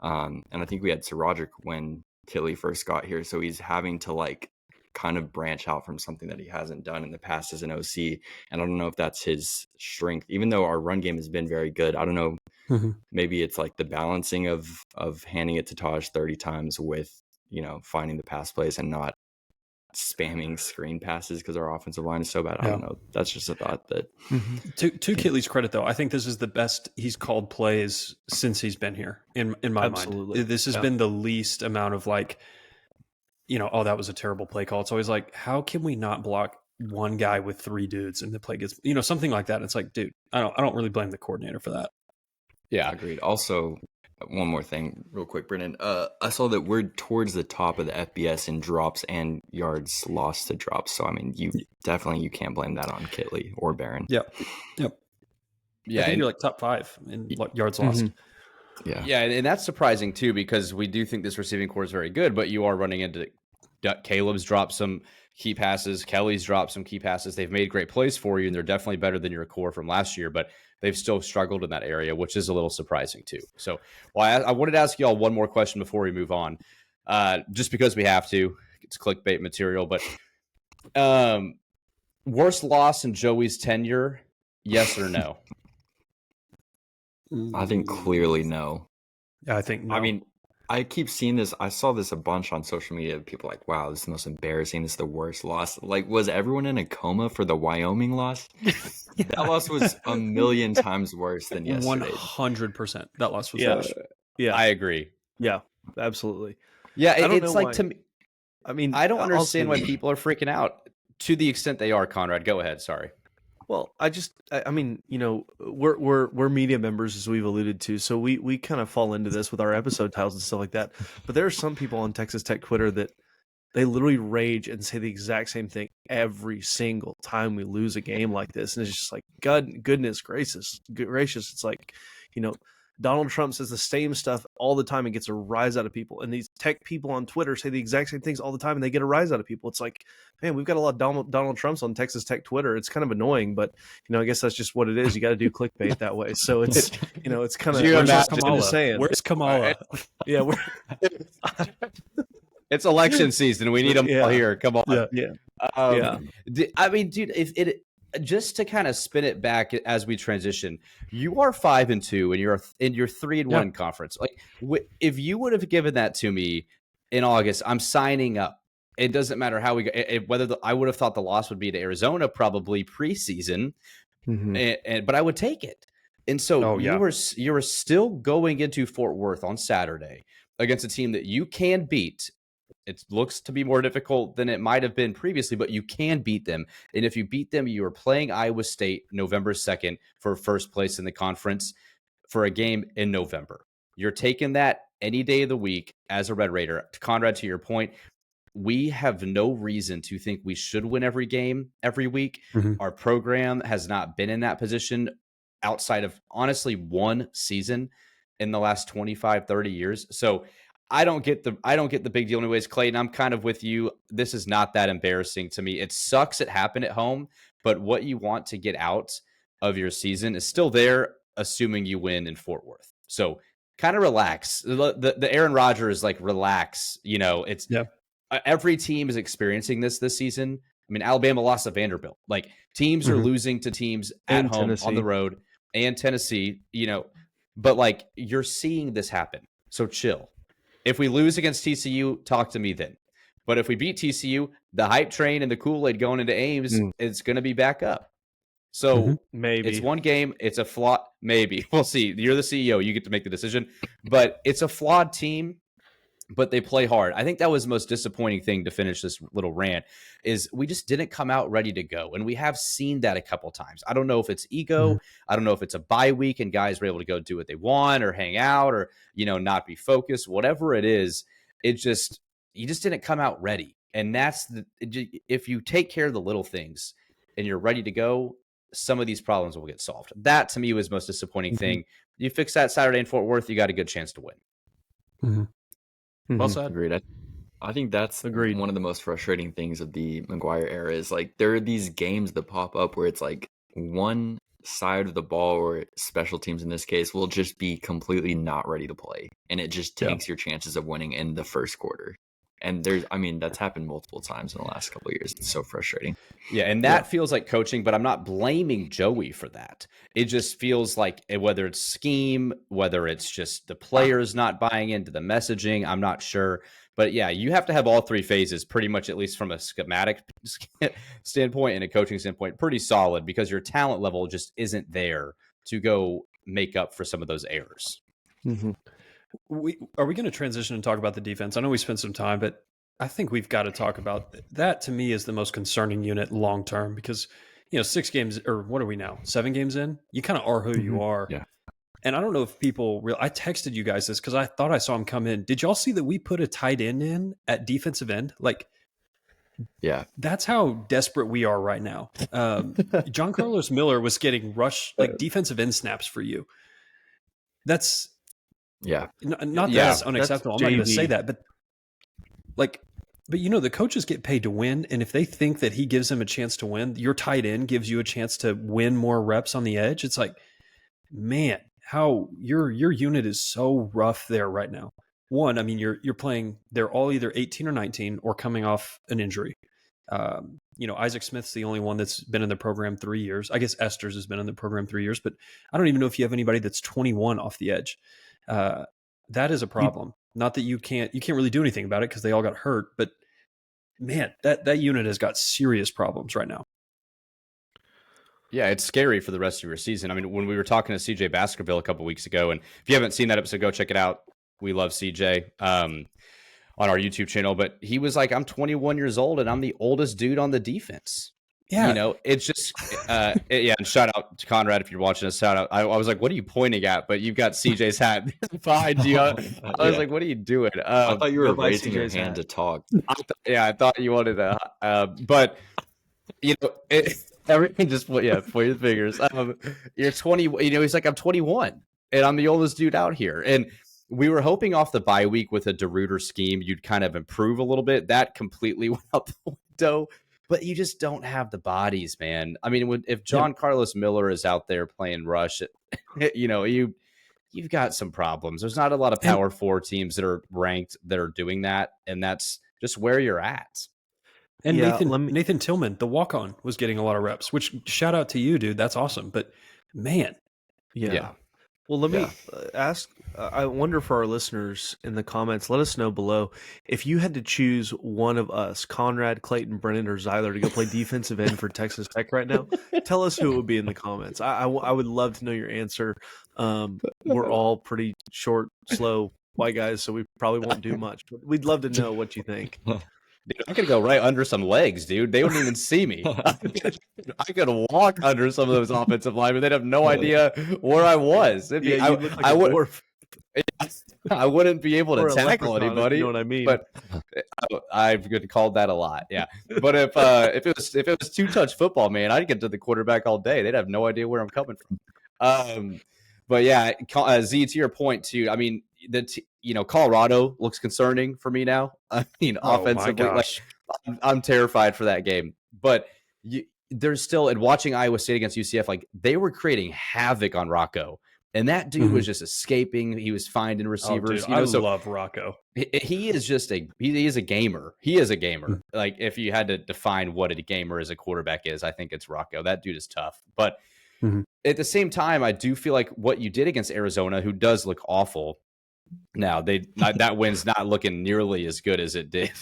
And I think we had Sir Roderick when Kitley first got here. So he's having to like kind of branch out from something that he hasn't done in the past as an OC. And I don't know if that's his strength, even though our run game has been very good. I don't know. Maybe it's like the balancing of handing it to Taj 30 times with, finding the pass plays and not spamming screen passes because our offensive line is so bad. I don't know. That's just a thought that. To Kitley's credit, though, I think this is the best he's called plays since he's been here. In my mind, this has been the least amount of like, that was a terrible play call. It's always like, how can we not block one guy with 3 dudes and the play gets, something like that. It's like, dude, I don't really blame the coordinator for that. Yeah, agreed. Also, one more thing real quick, Brennan. I saw that we're towards the top of the FBS in drops and yards lost to drops. So, I mean, you can't blame that on Kitley or Barron. Yep. Yeah, I think you're like top 5 in yards lost. Yeah, and that's surprising too, because we do think this receiving core is very good, but you are running into Caleb's dropped some key passes, Kelly's dropped some key passes. They've made great plays for you, and they're definitely better than your core from last year, but they've still struggled in that area, which is a little surprising too. So, I wanted to ask you all one more question before we move on, just because we have to. It's clickbait material, but worst loss in Joey's tenure, yes or no? I think clearly no. Yeah, I think no. I mean, I keep seeing this. I saw this a bunch on social media. People like, wow, this is the most embarrassing. This is the worst loss. Like, was everyone in a coma for the Wyoming loss? That loss was a million times worse than yesterday. 100%. That loss was worse. Yeah, I agree. Yeah, absolutely. Yeah, it's like, to me, I mean, I don't understand why people are freaking out to the extent they are. Conrad, go ahead. Sorry. Well, I mean, we're media members, as we've alluded to, so we kind of fall into this with our episode titles and stuff like that. But there are some people on Texas Tech Twitter that they literally rage and say the exact same thing every single time we lose a game like this, and it's just like, goodness gracious. It's like, Donald Trump says the same stuff all the time and gets a rise out of people. And these tech people on Twitter say the exact same things all the time and they get a rise out of people. It's like, man, we've got a lot of Donald Trumps on Texas Tech Twitter. It's kind of annoying, but I guess that's just what it is. You got to do clickbait that way. So it's, it's kind of, where's Kamala? Yeah. It's election season. We need them all here. Come on. Yeah. I mean, dude, if it, just to kind of spin it back as we transition, you are 5-2 and you're in your 3-1 conference. Like, if you would have given that to me in August, I'm signing up. It doesn't matter how we go. I would have thought the loss would be to Arizona probably preseason, but I would take it. And so you were still going into Fort Worth on Saturday against a team that you can beat. It looks to be more difficult than it might have been previously, but you can beat them. And if you beat them, you are playing Iowa State November 2nd for first place in the conference for a game in November. You're taking that any day of the week as a Red Raider. Conrad, to your point, we have no reason to think we should win every game every week. Our program has not been in that position outside of, honestly, one season in the last 25, 30 years. So I don't get the big deal anyways. Clayton, I'm kind of with you. This is not that embarrassing to me. It sucks it happened at home, but what you want to get out of your season is still there, assuming you win in Fort Worth. So kind of relax. The Aaron Rodgers, like, relax. It's every team is experiencing this season. I mean, Alabama lost to Vanderbilt. Like, teams are losing to teams at home, Tennessee, on the road, and Tennessee, but like, you're seeing this happen. So chill. If we lose against TCU, talk to me then. But if we beat TCU, the hype train and the Kool-Aid going into Ames is going to be back up. So maybe it's one game. It's a flawed. Maybe we'll see. You're the CEO. You get to make the decision. But it's a flawed team, but they play hard. I think that was the most disappointing thing to finish this little rant is we just didn't come out ready to go. And we have seen that a couple times. I don't know if it's ego. I don't know if it's a bye week and guys were able to go do what they want or hang out or, not be focused, whatever it is. You just didn't come out ready. And if you take care of the little things and you're ready to go, some of these problems will get solved. That to me was the most disappointing thing. You fix that Saturday in Fort Worth, you got a good chance to win. Well said. Agreed. I think that's one of the most frustrating things of the McGuire era is like there are these games that pop up where it's like one side of the ball or special teams in this case will just be completely not ready to play. And it just tanks your chances of winning in the first quarter. And that's happened multiple times in the last couple of years. It's so frustrating. Yeah, and that feels like coaching, but I'm not blaming Joey for that. It just feels like whether it's scheme, whether it's just the players not buying into the messaging, I'm not sure. But yeah, you have to have all three phases pretty much, at least from a schematic standpoint and a coaching standpoint, pretty solid, because your talent level just isn't there to go make up for some of those errors. Mm-hmm. Are we going to transition and talk about the defense? I know we spent some time, but I think we've got to talk about that. To me, is the most concerning unit long term, because 6 games, or what are we now, 7 games in, you kind of are who you are. Yeah. And I don't know if people I texted you guys this because I thought I saw him come in. Did y'all see that we put a tight end in at defensive end? Like, yeah, that's how desperate we are right now. John Carlos Miller was getting defensive end snaps for you. That's that's unacceptable. I'm not going to say that, but the coaches get paid to win, and if they think that he gives them a chance to win, your tight end gives you a chance to win more reps on the edge. It's like, man, how your unit is so rough there right now. One, I mean, you're playing. They're all either 18 or 19 or coming off an injury. Isaac Smith's the only one that's been in the program 3 years. I guess Esther's has been in the program 3 years, but I don't even know if you have anybody that's 21 off the edge. That is a problem. Not that you can't really do anything about it because they all got hurt, but man, that unit has got serious problems right now. Yeah, it's scary for the rest of your season. I mean, when we were talking to CJ Baskerville a couple weeks ago, and if you haven't seen that episode, go check it out. We love CJ on our YouTube channel, but he was like, I'm 21 years old and I'm the oldest dude on the defense. Yeah. It's just, and shout out to Conrad if you're watching us. Shout out. I was like, what are you pointing at? But you've got CJ's hat behind you. I was like, what are you doing? I thought you were raising your hand to talk. I thought you wanted to, but everything just, point your fingers. You're 20, he's like, I'm 21 and I'm the oldest dude out here. And we were hoping off the bye week with a DeRuyter scheme, you'd kind of improve a little bit. That completely went out the window. But you just don't have the bodies, man. I mean, if John Carlos Miller is out there playing rush, you've got some problems. There's not a lot of Power 4 teams that are ranked that are doing that, and that's just where you're at. And Nathan Tillman, the walk-on, was getting a lot of reps, which shout out to you, dude. That's awesome. But, man. Yeah. Well, let me ask, I wonder for our listeners in the comments, let us know below, if you had to choose one of us, Conrad, Clayton, Brennan, or Zyler, to go play defensive end for Texas Tech right now, tell us who it would be in the comments. I would love to know your answer. We're all pretty short, slow white guys, so we probably won't do much. But we'd love to know what you think. Dude, I could go right under some legs, dude. They wouldn't even see me. I could walk under some of those offensive linemen. They'd have no idea where I was. I wouldn't be able to tackle anybody. You know what I mean? But I've called that a lot. Yeah. But if it was two-touch football, man, I'd get to the quarterback all day. They'd have no idea where I'm coming from. But yeah, Z, to your point too. I mean, Colorado looks concerning for me now. I mean, offensively, I'm terrified for that game. But there's still, and watching Iowa State against UCF, they were creating havoc on Rocco, and that dude was just escaping. He was finding receivers. I love Rocco. He is just he is a gamer. He is a gamer. Like, if you had to define what a gamer as a quarterback is, I think it's Rocco. That dude is tough. But at the same time, I do feel like what you did against Arizona, who does look awful. Now that win's not looking nearly as good as it did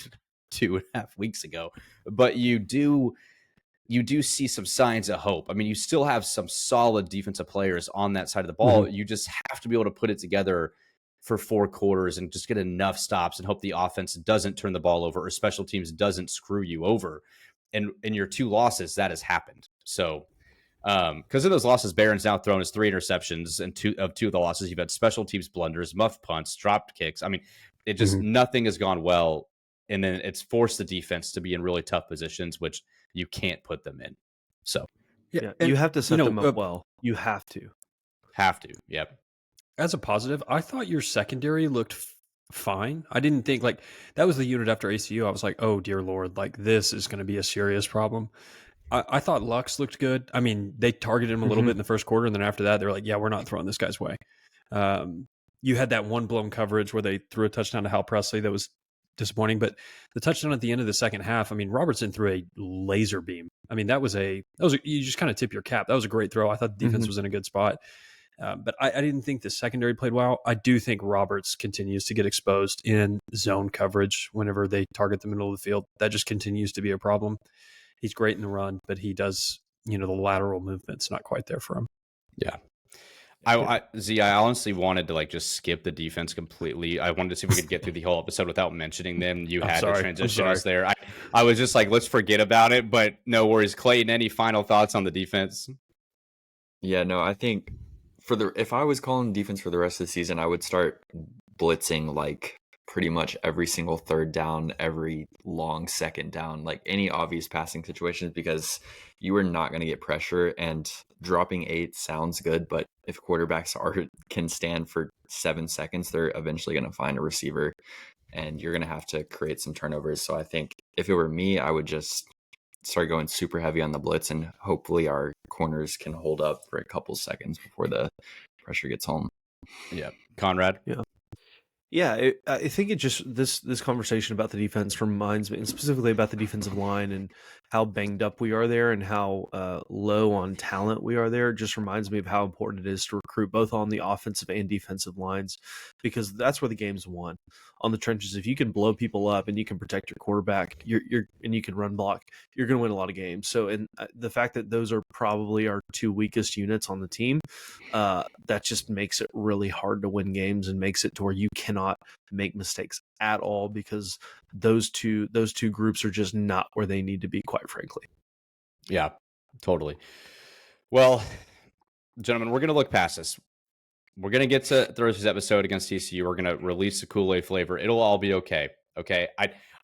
2.5 weeks ago, but you do see some signs of hope. I mean, you still have some solid defensive players on that side of the ball. You just have to be able to put it together for 4 quarters and just get enough stops and hope the offense doesn't turn the ball over or special teams doesn't screw you over. And in your 2 losses, that has happened. So, because of those losses, Barron's now thrown his 3 interceptions, and 2 of the losses, you've had special teams blunders, muff punts, dropped kicks. I mean, it just nothing has gone well, and then it's forced the defense to be in really tough positions, which you can't put them in. So, you have to set them up well. You have to. Yep. As a positive, I thought your secondary looked fine. I didn't think that was the unit after ACU. I was like, oh dear Lord, this is going to be a serious problem. I thought Lux looked good. I mean, they targeted him a little bit in the first quarter, and then after that, they're like, yeah, we're not throwing this guy's way. You had that one blown coverage where they threw a touchdown to Hal Presley that was disappointing. But the touchdown at the end of the second half, I mean, Robertson threw a laser beam. I mean, that was you just kind of tip your cap. That was a great throw. I thought the defense was in a good spot. But I didn't think the secondary played well. I do think Roberts continues to get exposed in zone coverage whenever they target the middle of the field. That just continues to be a problem. He's great in the run, but he does, the lateral movement's not quite there for him. Yeah. I honestly wanted to just skip the defense completely. I wanted to see if we could get through the whole episode without mentioning them. You had to transition us there. I was just let's forget about it, but no worries. Clayton, any final thoughts on the defense? Yeah, no, I think if I was calling defense for the rest of the season, I would start blitzing pretty much every single third down, every long second down, any obvious passing situations, because you are not going to get pressure. And dropping 8 sounds good, but if quarterbacks can stand for 7 seconds, they're eventually going to find a receiver, and you're going to have to create some turnovers. So I think if it were me, I would just start going super heavy on the blitz, and hopefully our corners can hold up for a couple seconds before the pressure gets home. Yeah. Conrad? Yeah, I think it just this conversation about the defense reminds me, and specifically about the defensive line and how banged up we are there and how low on talent we are there. It just reminds me of how important it is to recruit both on the offensive and defensive lines, because that's where the game's won. On the trenches, if you can blow people up and you can protect your quarterback, and you can run block, you're going to win a lot of games. So, and the fact that those are probably our 2 weakest units on the team, that just makes it really hard to win games and makes it to where you cannot make mistakes at all, because those two groups are just not where they need to be, quite frankly. Yeah, totally. Well, gentlemen, we're going to look past this. We're going to get to Thursday's episode against TCU. We're going to release the Kool-Aid flavor. It'll all be okay. Okay.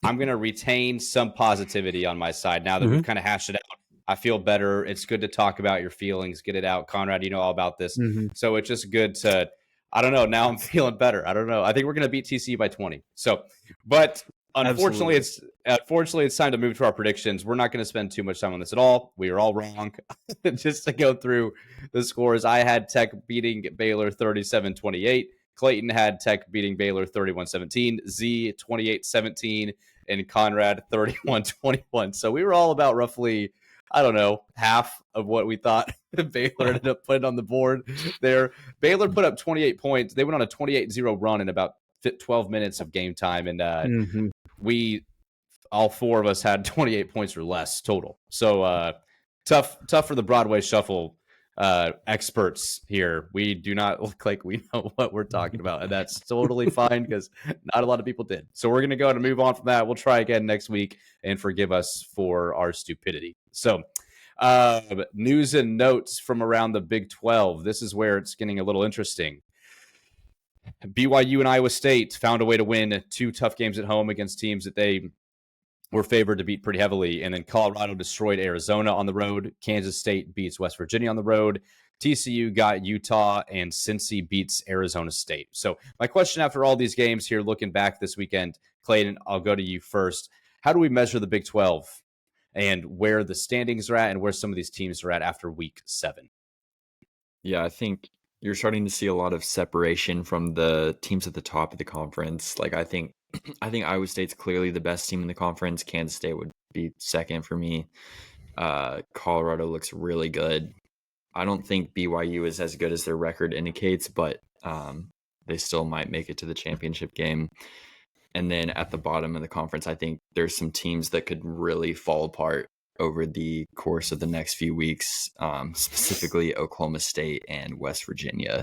I'm going to retain some positivity on my side now that we've kind of hashed it out. I feel better. It's good to talk about your feelings, get it out. Conrad, you know all about this. So it's just good to, I don't know. Now I'm feeling better. I don't know. I think we're going to beat TCU by 20. So, but unfortunately, it's time to move to our predictions. We're not going to spend too much time on this at all. We are all wrong. Just to go through the scores, I had Tech beating Baylor 37-28. Clayton had Tech beating Baylor 31-17. Z 28-17, and Conrad 31-21. So we were all about roughly, I don't know, half of what we thought Baylor ended up putting on the board there. Baylor put up 28 points. They went on a 28-0 run in about 12 minutes of game time, and we, all 4 of us, had 28 points or less total. So tough for the Broadway Shuffle experts here. We do not look like we know what we're talking about, and that's totally fine, because not a lot of people did. So we're going to go ahead and move on from that. We'll try again next week, and forgive us for our stupidity. So news and notes from around the Big 12. This is where it's getting a little interesting. BYU and Iowa State found a way to win 2 tough games at home against teams that they were favored to beat pretty heavily. And then Colorado destroyed Arizona on the road. Kansas State beats West Virginia on the road. TCU got Utah, and Cincy beats Arizona State. So my question after all these games here, looking back this weekend, Clayton, I'll go to you first. How do we measure the Big 12 and where the standings are at and where some of these teams are at after week 7? Yeah, I think you're starting to see a lot of separation from the teams at the top of the conference. I think Iowa State's clearly the best team in the conference. Kansas State would be second for me. Colorado looks really good. I don't think BYU is as good as their record indicates, but they still might make it to the championship game. And then at the bottom of the conference, I think there's some teams that could really fall apart over the course of the next few weeks, specifically Oklahoma State and West Virginia.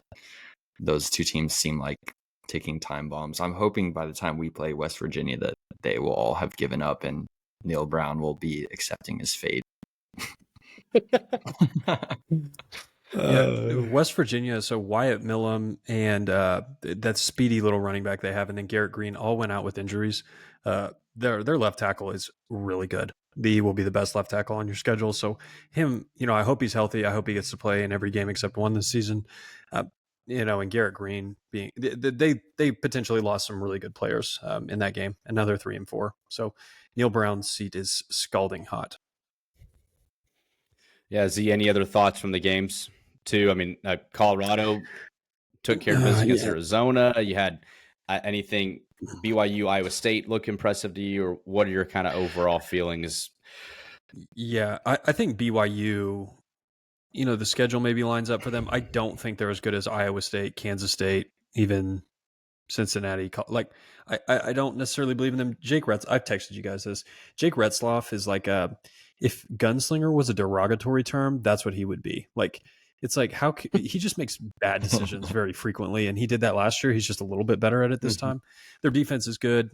Those 2 teams seem like ticking time bombs. I'm hoping by the time we play West Virginia that they will all have given up and Neil Brown will be accepting his fate. West Virginia, so Wyatt Millum and that speedy little running back they have, and then Garrett Green all went out with injuries. Their left tackle is really good. He will be the best left tackle on your schedule. So him, I hope he's healthy. I hope he gets to play in every game except one this season. And Garrett Green being, they potentially lost some really good players in that game, another 3 and 4. So Neil Brown's seat is scalding hot. Yeah. Z, any other thoughts from the games too? I mean, Colorado took care of business against Arizona. You had anything BYU, Iowa State look impressive to you, or what are your kind of overall feelings? Yeah, I think BYU, the schedule maybe lines up for them. I don't think they're as good as Iowa State, Kansas State, even Cincinnati. Like, I don't necessarily believe in them. I've texted you guys this. Jake Retzloff is like if gunslinger was a derogatory term, that's what he would be. Like, it's like he just makes bad decisions very frequently, and he did that last year. He's just a little bit better at it this time. Their defense is good.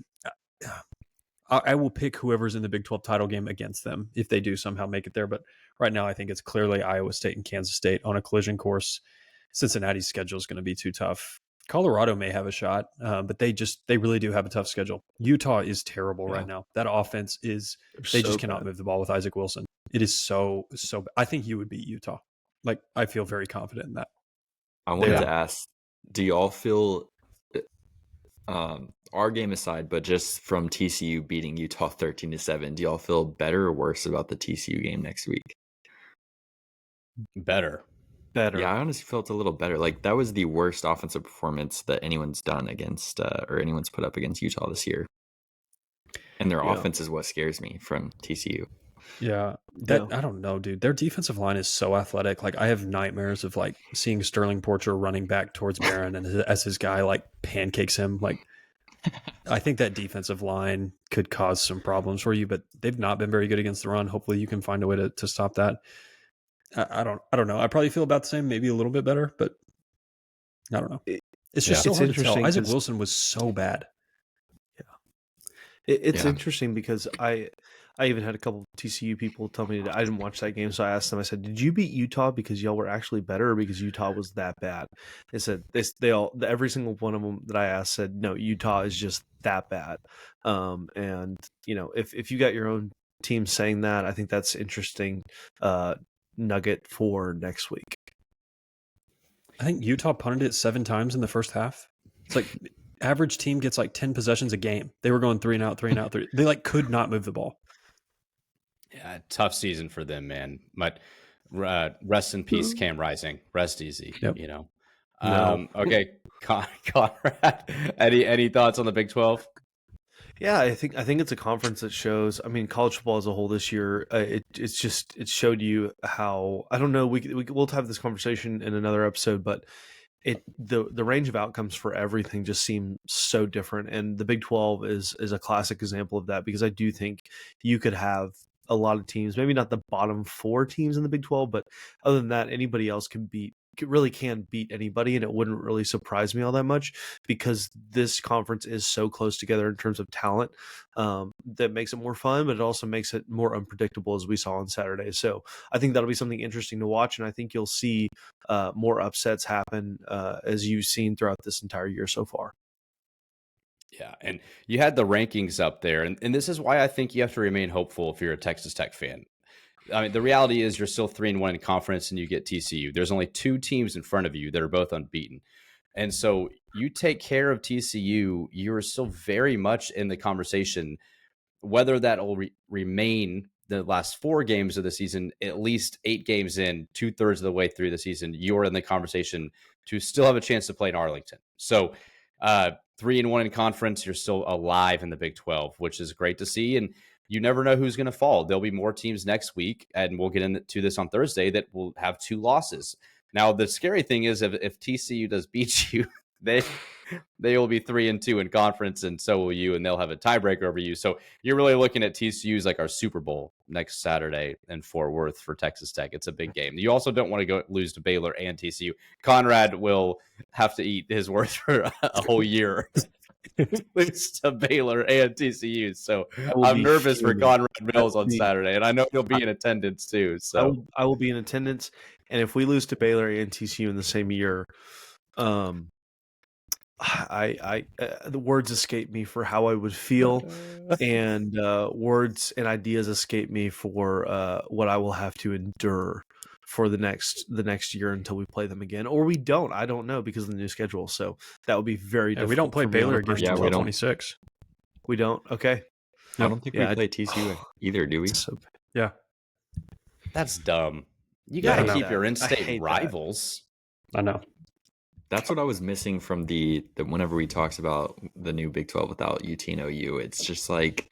I will pick whoever's in the Big 12 title game against them if they do somehow make it there. But right now, I think it's clearly Iowa State and Kansas State on a collision course. Cincinnati's schedule is going to be too tough. Colorado may have a shot, but they really do have a tough schedule. Utah is terrible right now. That offense they just cannot move the ball with Isaac Wilson. It is so. I think you would beat Utah. Like, I feel very confident in that. I wanted to ask, do y'all feel, our game aside, but just from TCU beating Utah 13-7, do y'all feel better or worse about the TCU game next week? Better. Yeah, I honestly felt a little better. Like, that was the worst offensive performance that anyone's done against, or anyone's put up against Utah this year. And their offense is what scares me from TCU. Yeah, I don't know, dude. Their defensive line is so athletic. Like, I have nightmares of like seeing Sterling Porcher running back towards Barron and as his guy like pancakes him. Like, I think that defensive line could cause some problems for you, but they've not been very good against the run. Hopefully, you can find a way to stop that. I don't know. I probably feel about the same, maybe a little bit better, but I don't know. It's just so hard to tell. Isaac Wilson was so bad. Yeah, it's interesting because I even had a couple of TCU people tell me that I didn't watch that game, so I asked them. I said, "Did you beat Utah because y'all were actually better, or because Utah was that bad?" They said every single one of them that I asked said, "No, Utah is just that bad." And if you got your own team saying that, I think that's interesting. Nugget for next week. I think Utah punted it 7 times in the first half. It's like average team gets like 10 possessions a game. They were going 3 and out, 3 and out, 3. They like could not move the ball. Yeah, tough season for them, man. But rest in peace, Cam Rising. Rest easy. Yep. Okay, Conrad. Any thoughts on the Big 12? Yeah, I think it's a conference that shows. I mean, college football as a whole this year, it showed you how. I don't know. We'll have this conversation in another episode, but the range of outcomes for everything just seem so different, and the Big 12 is a classic example of that, because I do think you could have a lot of teams, maybe not the bottom 4 teams in the Big 12, but other than that, anybody else can beat anybody, and it wouldn't really surprise me all that much, because this conference is so close together in terms of talent, that makes it more fun, but it also makes it more unpredictable, as we saw on Saturday. So I think that'll be something interesting to watch, and I think you'll see more upsets happen as you've seen throughout this entire year so far. Yeah, and you had the rankings up there, and this is why I think you have to remain hopeful if you're a Texas Tech fan. I mean, the reality is you're still 3-1 in conference, and you get TCU. There's only 2 teams in front of you that are both unbeaten. And so you take care of TCU, you're still very much in the conversation, whether that will remain the last 4 games of the season, at least 8 games in, 2/3 of the way through the season, you're in the conversation to still have a chance to play in Arlington. So 3-1 in conference, you're still alive in the Big 12, which is great to see. And you never know who's going to fall. There'll be more teams next week, and we'll get into this on Thursday, that will have 2 losses. Now, the scary thing is if TCU does beat you, they will be 3-2 in conference, and so will you, and they'll have a tiebreaker over you. So you're really looking at TCU's like our Super Bowl next Saturday in Fort Worth for Texas Tech. It's a big game. You also don't want to lose to Baylor and TCU. Conrad will have to eat his worth for a whole year. Lose to Baylor and TCU. So I'm nervous for Conrad Mills on Saturday, and I know he'll be in attendance too. So I will be in attendance, and if we lose to Baylor and TCU in the same year, the words escape me for how I would feel, and words and ideas escape me for what I will have to endure for the next year until we play them again, or we don't. I don't know, because of the new schedule. So that would be very difficult. We don't play Baylor against 12-26. We don't. Okay. I don't think we play TCU either, do we? Yeah. That's dumb. You got to keep your in-state rivals. I know. That's what I was missing from the whenever we talked about the new Big 12 without UT and OU. It's just like,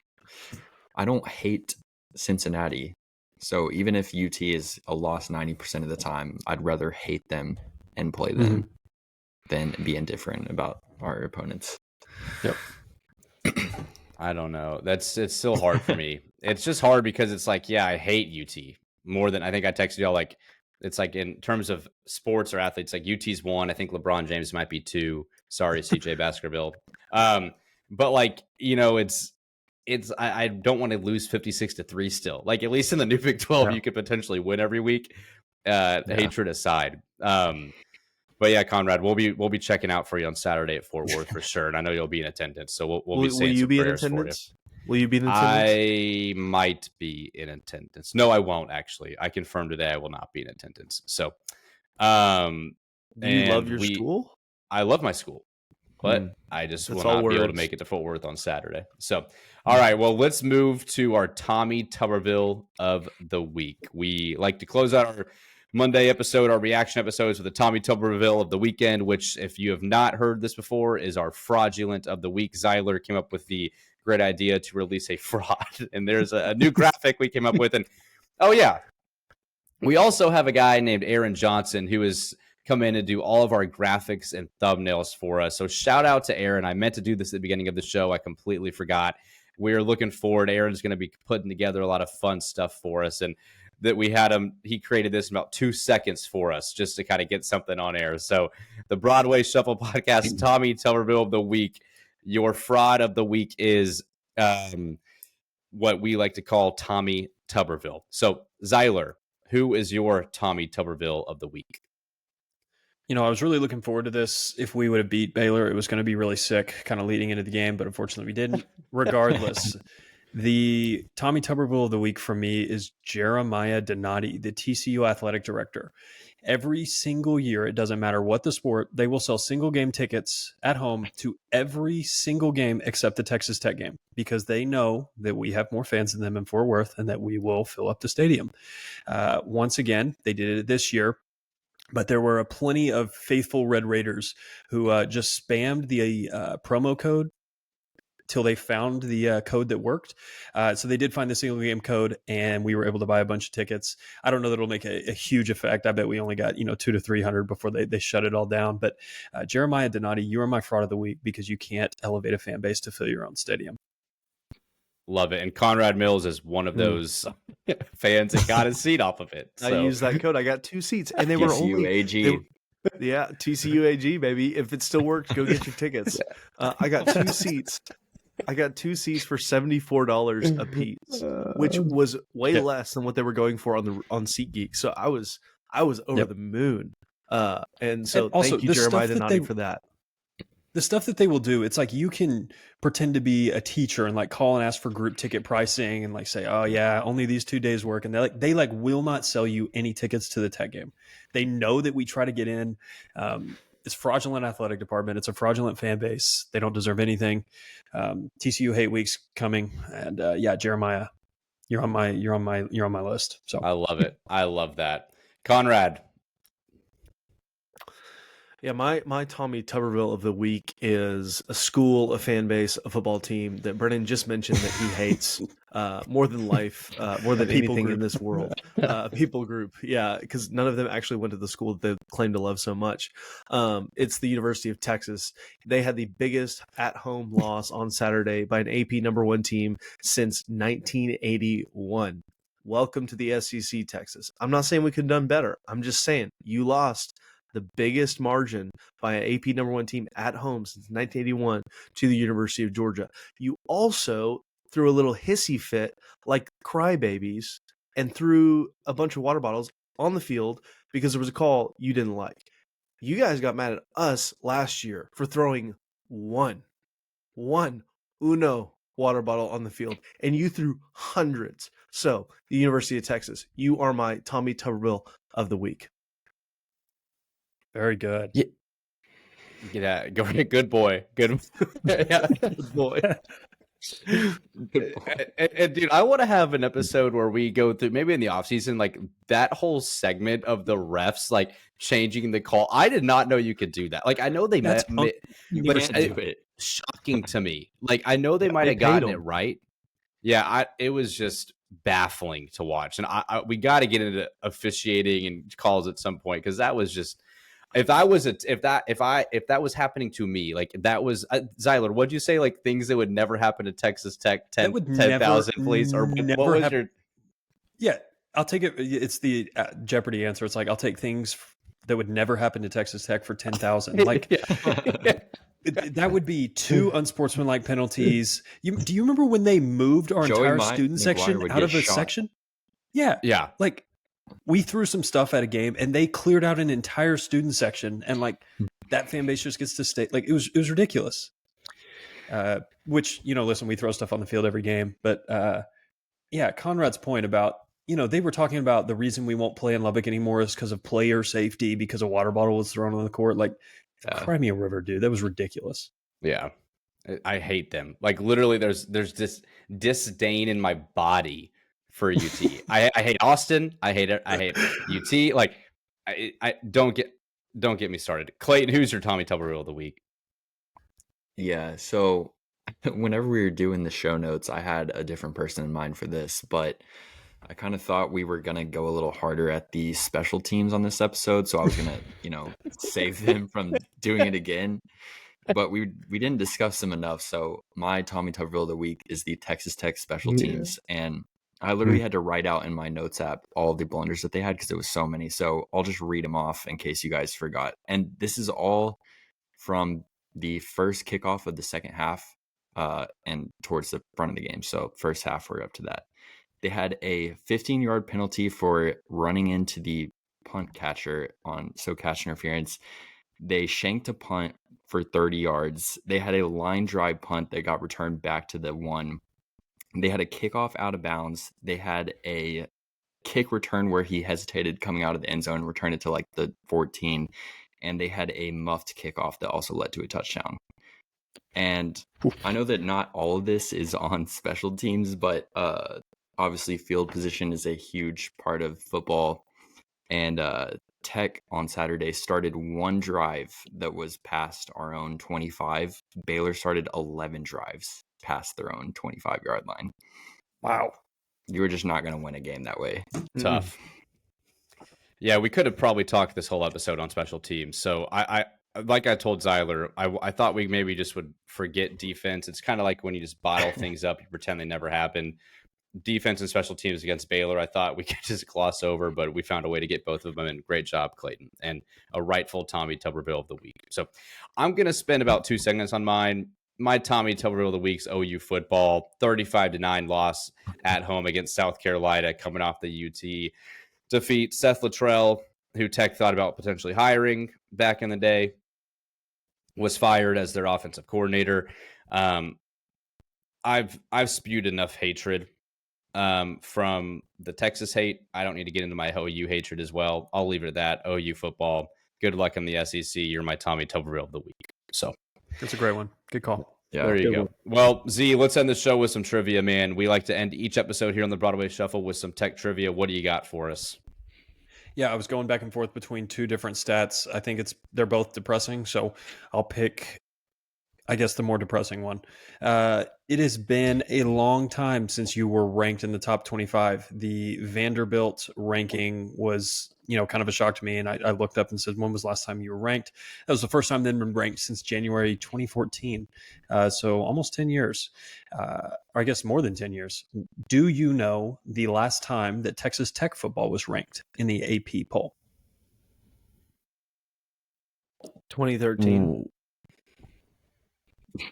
I don't hate Cincinnati. So even if UT is a loss 90% of the time, I'd rather hate them and play them than be indifferent about our opponents. Yep. I don't know. It's still hard for me. It's just hard because it's like, yeah, I hate UT more than I think I texted y'all. Like, it's like in terms of sports or athletes, like UT's 1. I think LeBron James might be 2. Sorry, CJ Baskerville. But like, you know, I don't want to lose 56-3 still. Like, at least in the new Big 12, you could potentially win every week. Hatred aside. But yeah, Conrad, we'll be checking out for you on Saturday at Fort Worth for sure, and I know you'll be in attendance. So we'll be saying some prayers for you. Will you be in attendance? I might be in attendance. No, I won't actually. I confirmed today I will not be in attendance. So, do you love your school? I love my school, but I just will not be able to make it to Fort Worth on Saturday. So, all right, well, let's move to our Tommy Tuberville of the week. We like to close out our Monday episode, our reaction episodes with the Tommy Tuberville of the weekend, which, if you have not heard this before, is our fraudulent of the week. Zyler came up with the great idea to release a fraud, and there's a new graphic we came up with. And oh yeah, we also have a guy named Aaron Johnson who has come in and do all of our graphics and thumbnails for us. So shout out to Aaron. I meant to do this at the beginning of the show. I completely forgot. We're looking forward. Aaron's going to be putting together a lot of fun stuff for us, and that we had him. He created this in about 2 seconds for us just to kind of get something on air. So the Broadway Shuffle podcast, Tommy Tuberville of the week. Your fraud of the week is what we like to call Tommy Tuberville. So Zyler, who is your Tommy Tuberville of the week? You know, I was really looking forward to this. If we would have beat Baylor, it was going to be really sick kind of leading into the game, but unfortunately we didn't. Regardless, the Tommy Tuberville of the week for me is Jeremiah Donati, the TCU athletic director. Every single year, it doesn't matter what the sport, they will sell single game tickets at home to every single game except the Texas Tech game, because they know that we have more fans than them in Fort Worth and that we will fill up the stadium. Once again, they did it this year. But there were plenty of faithful Red Raiders who just spammed the promo code till they found the code that worked. So they did find the single game code, and we were able to buy a bunch of tickets. I don't know that it'll make a huge effect. I bet we only got 200 to 300 before they shut it all down. But Jeremiah Donati, you are my fraud of the week because you can't elevate a fan base to fill your own stadium. Love it. And Conrad Mills is one of those fans that got his seat off of it. So. I used that code. I got 2 seats, and they were only AG. Yeah, TCU AG, baby. If it still works, go get your tickets. I got 2 seats. I got 2 seats for $74 a piece, which was way less than what they were going for on SeatGeek. So I was over the moon. And so also, thank you, Jeremiah Donati, for that. The stuff that they will do, it's like you can pretend to be a teacher and like call and ask for group ticket pricing and like say, oh yeah, only these 2 days work. And they will not sell you any tickets to the Tech game. They know that we try to get in. It's fraudulent athletic department. It's a fraudulent fan base. They don't deserve anything. TCU hate week's coming. And Jeremiah, you're on my list. So I love it. I love that. Conrad. Yeah, my Tommy Tuberville of the week is a school, a fan base, a football team that Brennan just mentioned that he hates more than life, more than anything in this world. People group, yeah, because none of them actually went to the school that they claim to love so much. It's the University of Texas. They had the biggest at-home loss on Saturday by an AP number 1 team since 1981. Welcome to the SEC, Texas. I'm not saying we could have done better. I'm just saying you lost the biggest margin by an AP number 1 team at home since 1981 to the University of Georgia. You also threw a little hissy fit like crybabies and threw a bunch of water bottles on the field because there was a call you didn't like. You guys got mad at us last year for throwing one uno water bottle on the field, and you threw hundreds. So the University of Texas, you are my Tommy Tuberville of the week. Very good. Yeah, good boy. Good, good boy. Good point. And dude, I want to have an episode where we go through maybe in the offseason, like that whole segment of the refs like changing the call. I did not know you could do that. Like I know they That's met, You but can't do it. shocking to me. Like I know they might they have gotten paid it 'em. right. Yeah, it was just baffling to watch, and we got to get into officiating and calls at some point because that was just. If that was happening to me, like that was Zyler, what'd you say? Like things that would never happen to Texas Tech, That would 10,000, please, or what never was happen. your? Yeah, I'll take it. It's the Jeopardy answer. It's like I'll take things that would never happen to Texas Tech for 10,000. Like that would be 2 unsportsmanlike penalties. Do you remember when they moved our Joey entire student McGuire section would out of get a shot. section? Yeah, Yeah, like we threw some stuff at a game and they cleared out an entire student section, and like that fan base just gets to stay. Like it was ridiculous. Which, listen, we throw stuff on the field every game, but yeah, Conrad's point about, they were talking about the reason we won't play in Lubbock anymore is because of player safety, because a water bottle was thrown on the court. Like, cry me a river, dude. That was ridiculous. yeah, I hate them. Like literally, there's this disdain in my body for UT. I hate Austin. I hate it. I hate UT. Like I don't get me started. Clayton, who's your Tommy Tuberville of the week? Yeah, so whenever we were doing the show notes, I had a different person in mind for this, but I kind of thought we were going to go a little harder at the special teams on this episode, so I was going to, save them from doing it again. But we didn't discuss them enough, so my Tommy Tuberville of the week is the Texas Tech special teams, and I literally had to write out in my notes app all the blunders that they had because there was so many. So I'll just read them off in case you guys forgot. And this is all from the first kickoff of the second half and towards the front of the game. So first half, we're up to that. They had a 15-yard penalty for running into the punt catcher on catch interference. They shanked a punt for 30 yards. They had a line drive punt that got returned back to the 1. They had a kickoff out of bounds. They had a kick return where he hesitated coming out of the end zone and returned it to like the 14. And they had a muffed kickoff that also led to a touchdown. And I know that not all of this is on special teams, but obviously field position is a huge part of football. And Tech on Saturday started 1 drive that was past our own 25. Baylor started 11 drives past their own 25-yard line. Wow. You were just not going to win a game that way. Tough. Yeah, we could have probably talked this whole episode on special teams. So I like I told Zyler, I thought we maybe just would forget defense. It's kind of like when you just bottle things up, you pretend they never happened. Defense and special teams against Baylor, I thought we could just gloss over, but we found a way to get both of them in. Great job, Clayton, and a rightful Tommy Tuberville of the week. So I'm going to spend about 2 seconds on mine. My Tommy Tuberville of the week's OU football, 35-9 loss at home against South Carolina, coming off the UT defeat. Seth Luttrell, who Tech thought about potentially hiring back in the day, was fired as their offensive coordinator. I've spewed enough hatred from the Texas hate. I don't need to get into my OU hatred as well. I'll leave it at that. OU football. Good luck in the SEC. You're my Tommy Tuberville of the week. So that's a great one. Good call. Yeah, there you go. Well, Z, let's end the show with some trivia, man. We like to end each episode here on the Broadway Shuffle with some Tech trivia. What do you got for us? Yeah, I was going back and forth between 2 different stats. I think they're both depressing, so I'll pick, I guess, the more depressing one. It has been a long time since you were ranked in the top 25. The Vanderbilt ranking was, kind of a shock to me. And I looked up and said, when was the last time you were ranked? That was the first time they'd been ranked since January 2014. So almost 10 years, or I guess more than 10 years. Do you know the last time that Texas Tech football was ranked in the AP poll? 2013.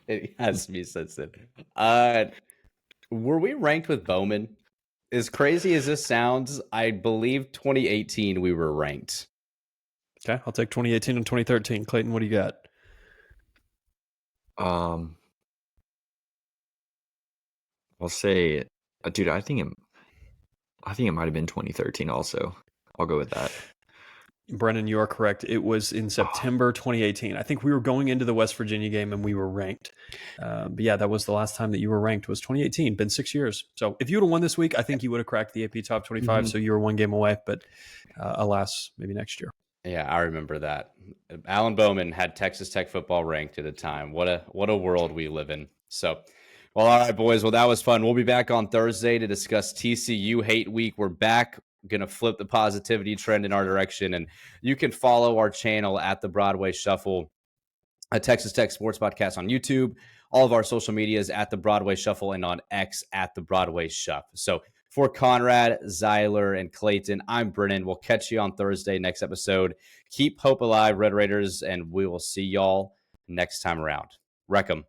It has to be since then. Were we ranked with Bowman? As crazy as this sounds, I believe 2018 we were ranked. Okay, I'll take 2018 and 2013. Clayton, what do you got? I'll say, dude, I think it might have been 2013 also. I'll go with that. Brennan, you are correct. It was in September 2018. I think we were going into the West Virginia game and we were ranked. But yeah, that was the last time that you were ranked, was 2018. Been 6 years. So if you would have won this week, I think you would have cracked the AP Top 25. So you were one game away. But alas, maybe next year. Yeah, I remember that. Alan Bowman had Texas Tech football ranked at a time. What a world we live in. So, well, all right, boys. Well, that was fun. We'll be back on Thursday to discuss TCU Hate Week. We're back. Going to flip the positivity trend in our direction. And you can follow our channel at the Broadway Shuffle, a Texas Tech sports podcast on YouTube. All of our social medias at the Broadway Shuffle, and on X at the Broadway Shuffle. So for Conrad, Zyler, and Clayton, I'm Brennan. We'll catch you on Thursday, next episode. Keep hope alive, Red Raiders, and we will see y'all next time around. Wreck 'em.